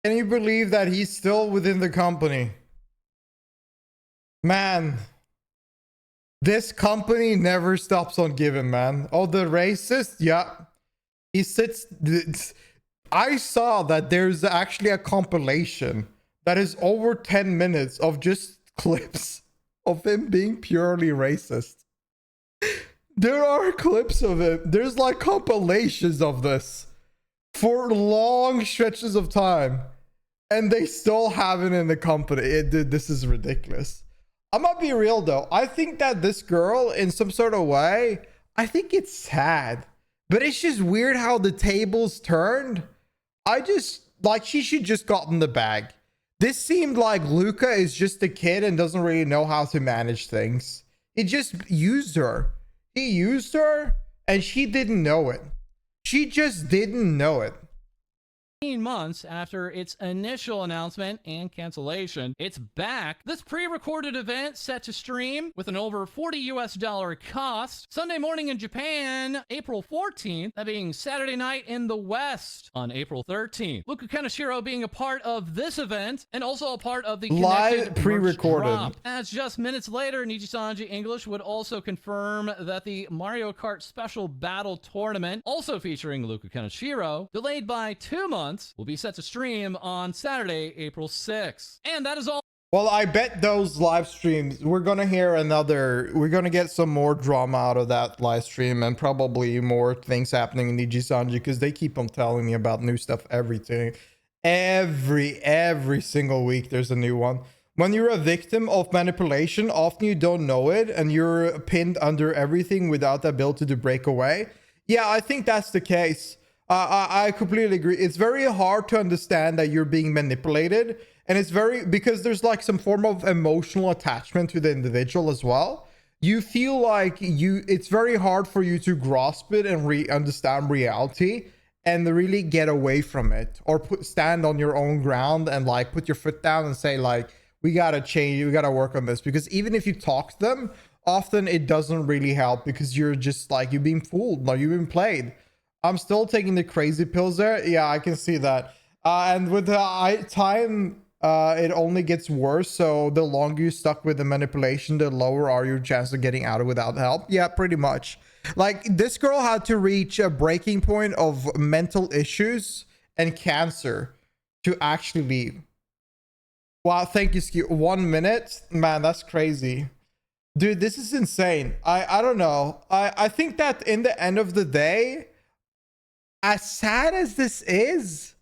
Can you believe that he's still within the company? Man, this company never stops on giving, man. Oh, the racist? Yeah. He sits... I saw that there's actually a compilation that is over 10 minutes of just clips of him being purely racist. There are clips of it. There's like compilations of this for long stretches of time. And they still have it in the company. Dude, this is ridiculous. I'm gonna be real though. I think that this girl, in some sort of way, I think it's sad. But it's just weird how the tables turned. I just, like, she should just gotten the bag. This seemed like Luca is just a kid and doesn't really know how to manage things. He just used her. He used her and she didn't know it. She just didn't know it. Months after its initial announcement and cancellation, it's back. This pre-recorded event set to stream with an over $40 cost Sunday morning in Japan, April 14th, that being Saturday night in the West on April 13th. Luca Kaneshiro being a part of this event and also a part of the live pre-recorded. As just minutes later, Nijisanji English would also confirm that the Mario Kart Special Battle Tournament, also featuring Luca Kaneshiro, delayed by 2 months, will be set to stream on Saturday, April 6th. And that is all. Well, I bet those live streams, we're going to hear we're going to get some more drama out of that live stream and probably more things happening in Nijisanji because they keep on telling me about new stuff every single week. There's a new one. When you're a victim of manipulation, often you don't know it and you're pinned under everything without the ability to break away. Yeah, I think that's the case. I completely agree. It's very hard to understand that you're being manipulated, and it's because there's like some form of emotional attachment to the individual as well. You feel like it's very hard for you to grasp it and understand reality and really get away from it, or stand on your own ground and like put your foot down and say like, we gotta change, we gotta work on this. Because even if you talk to them, often it doesn't really help because you're just like, you're being fooled, like you've been played. I'm still taking the crazy pills there. Yeah, I can see that. And with the time, it only gets worse. So the longer you're stuck with the manipulation, the lower are your chances of getting out of without help. Yeah, pretty much. Like, this girl had to reach a breaking point of mental issues and cancer to actually leave. Wow, thank you, Ski. 1 minute? Man, that's crazy. Dude, this is insane. I don't know. I think that in the end of the day, as sad as this is,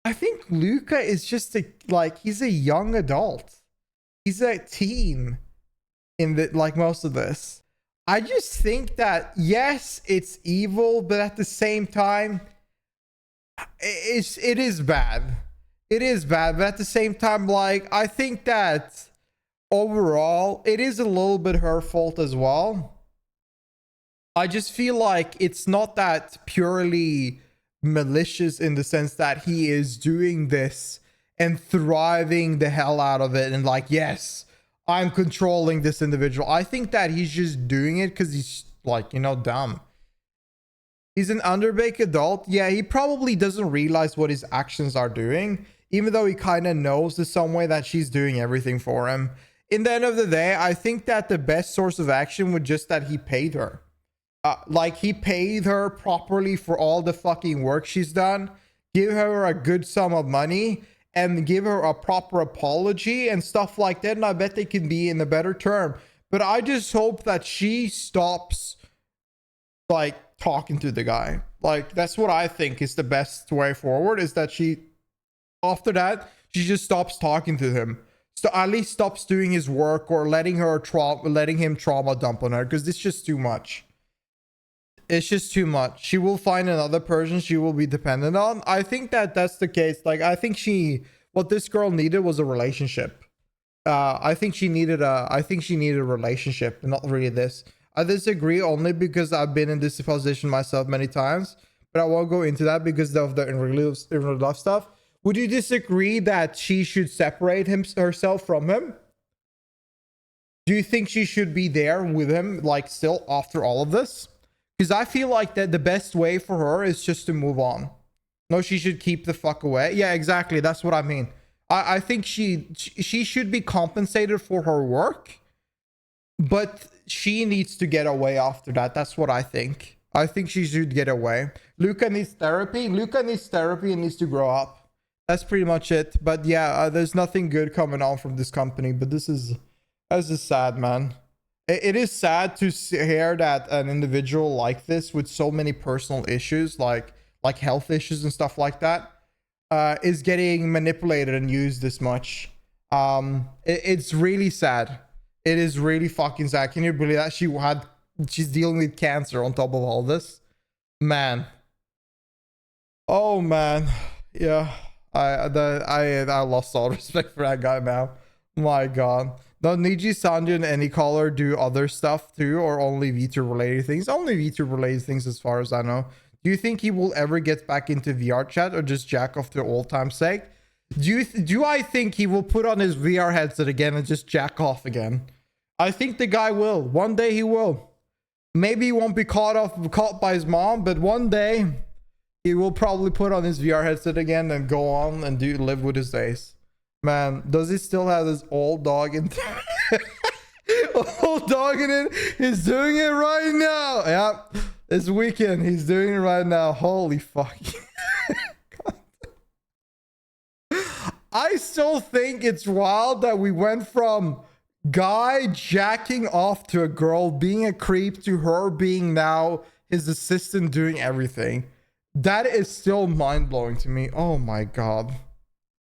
I think Luca is just he's a young adult. He's a teen in the, like, most of this. I just think that, yes, it's evil, but at the same time, it is bad. It is bad, but at the same time, like, I think that overall, it is a little bit her fault as well. I just feel like it's not that purely malicious in the sense that he is doing this and thriving the hell out of it and like, yes, I'm controlling this individual. I think that he's just doing it because he's, like, you know, dumb. He's an underbaked adult. Yeah, he probably doesn't realize what his actions are doing, even though he kind of knows in some way that she's doing everything for him. In the end of the day, I think that the best source of action would just that he paid her. Like, he paid her properly for all the fucking work she's done, give her a good sum of money, and give her a proper apology and stuff like that. And I bet they can be in a better term. But I just hope that she stops, like, talking to the guy. Like, that's what I think is the best way forward, is that she, after that, she just stops talking to him. So at least stops doing his work or letting him trauma dump on her, because it's just too much. It's just too much. She will find another person she will be dependent on. I think that that's the case. Like, I think what this girl needed was a relationship. I think she needed a relationship, not really this. I disagree only because I've been in this position myself many times, but I won't go into that because of the in real life stuff. Would you disagree that she should separate herself from him? Do you think she should be there with him, like, still after all of this? Because I feel like that the best way for her is just to move on. No, she should keep the fuck away. Yeah, exactly. That's what I mean. I think she should be compensated for her work, but she needs to get away after that. That's what I think. I think she should get away. Luca needs therapy. Luca needs therapy and needs to grow up. That's pretty much it. But yeah, there's nothing good coming on from this company. But this is sad, man. It is sad to hear that an individual like this with so many personal issues, like health issues and stuff like that, is getting manipulated and used this much. It's really sad. It is really fucking sad. Can you believe that she's dealing with cancer on top of all this? Man. Oh man. Yeah. I lost all respect for that guy now. My god. Does Nijisanji and any caller do other stuff too, or only VTuber related things? Only VTuber related things as far as I know. Do you think he will ever get back into VRChat or just jack off to old time's sake? Do I think he will put on his VR headset again and just jack off again? I think the guy will. One day he will. Maybe he won't be caught by his mom, but one day he will probably put on his VR headset again and go on and live with his days. Man, does he still have this old dog in old dog in it? He's doing it right now. Yeah, this weekend he's doing it right now. Holy fuck. I still think it's wild that we went from guy jacking off to a girl being a creep to her being now his assistant doing everything. That is still mind-blowing to me. Oh my god.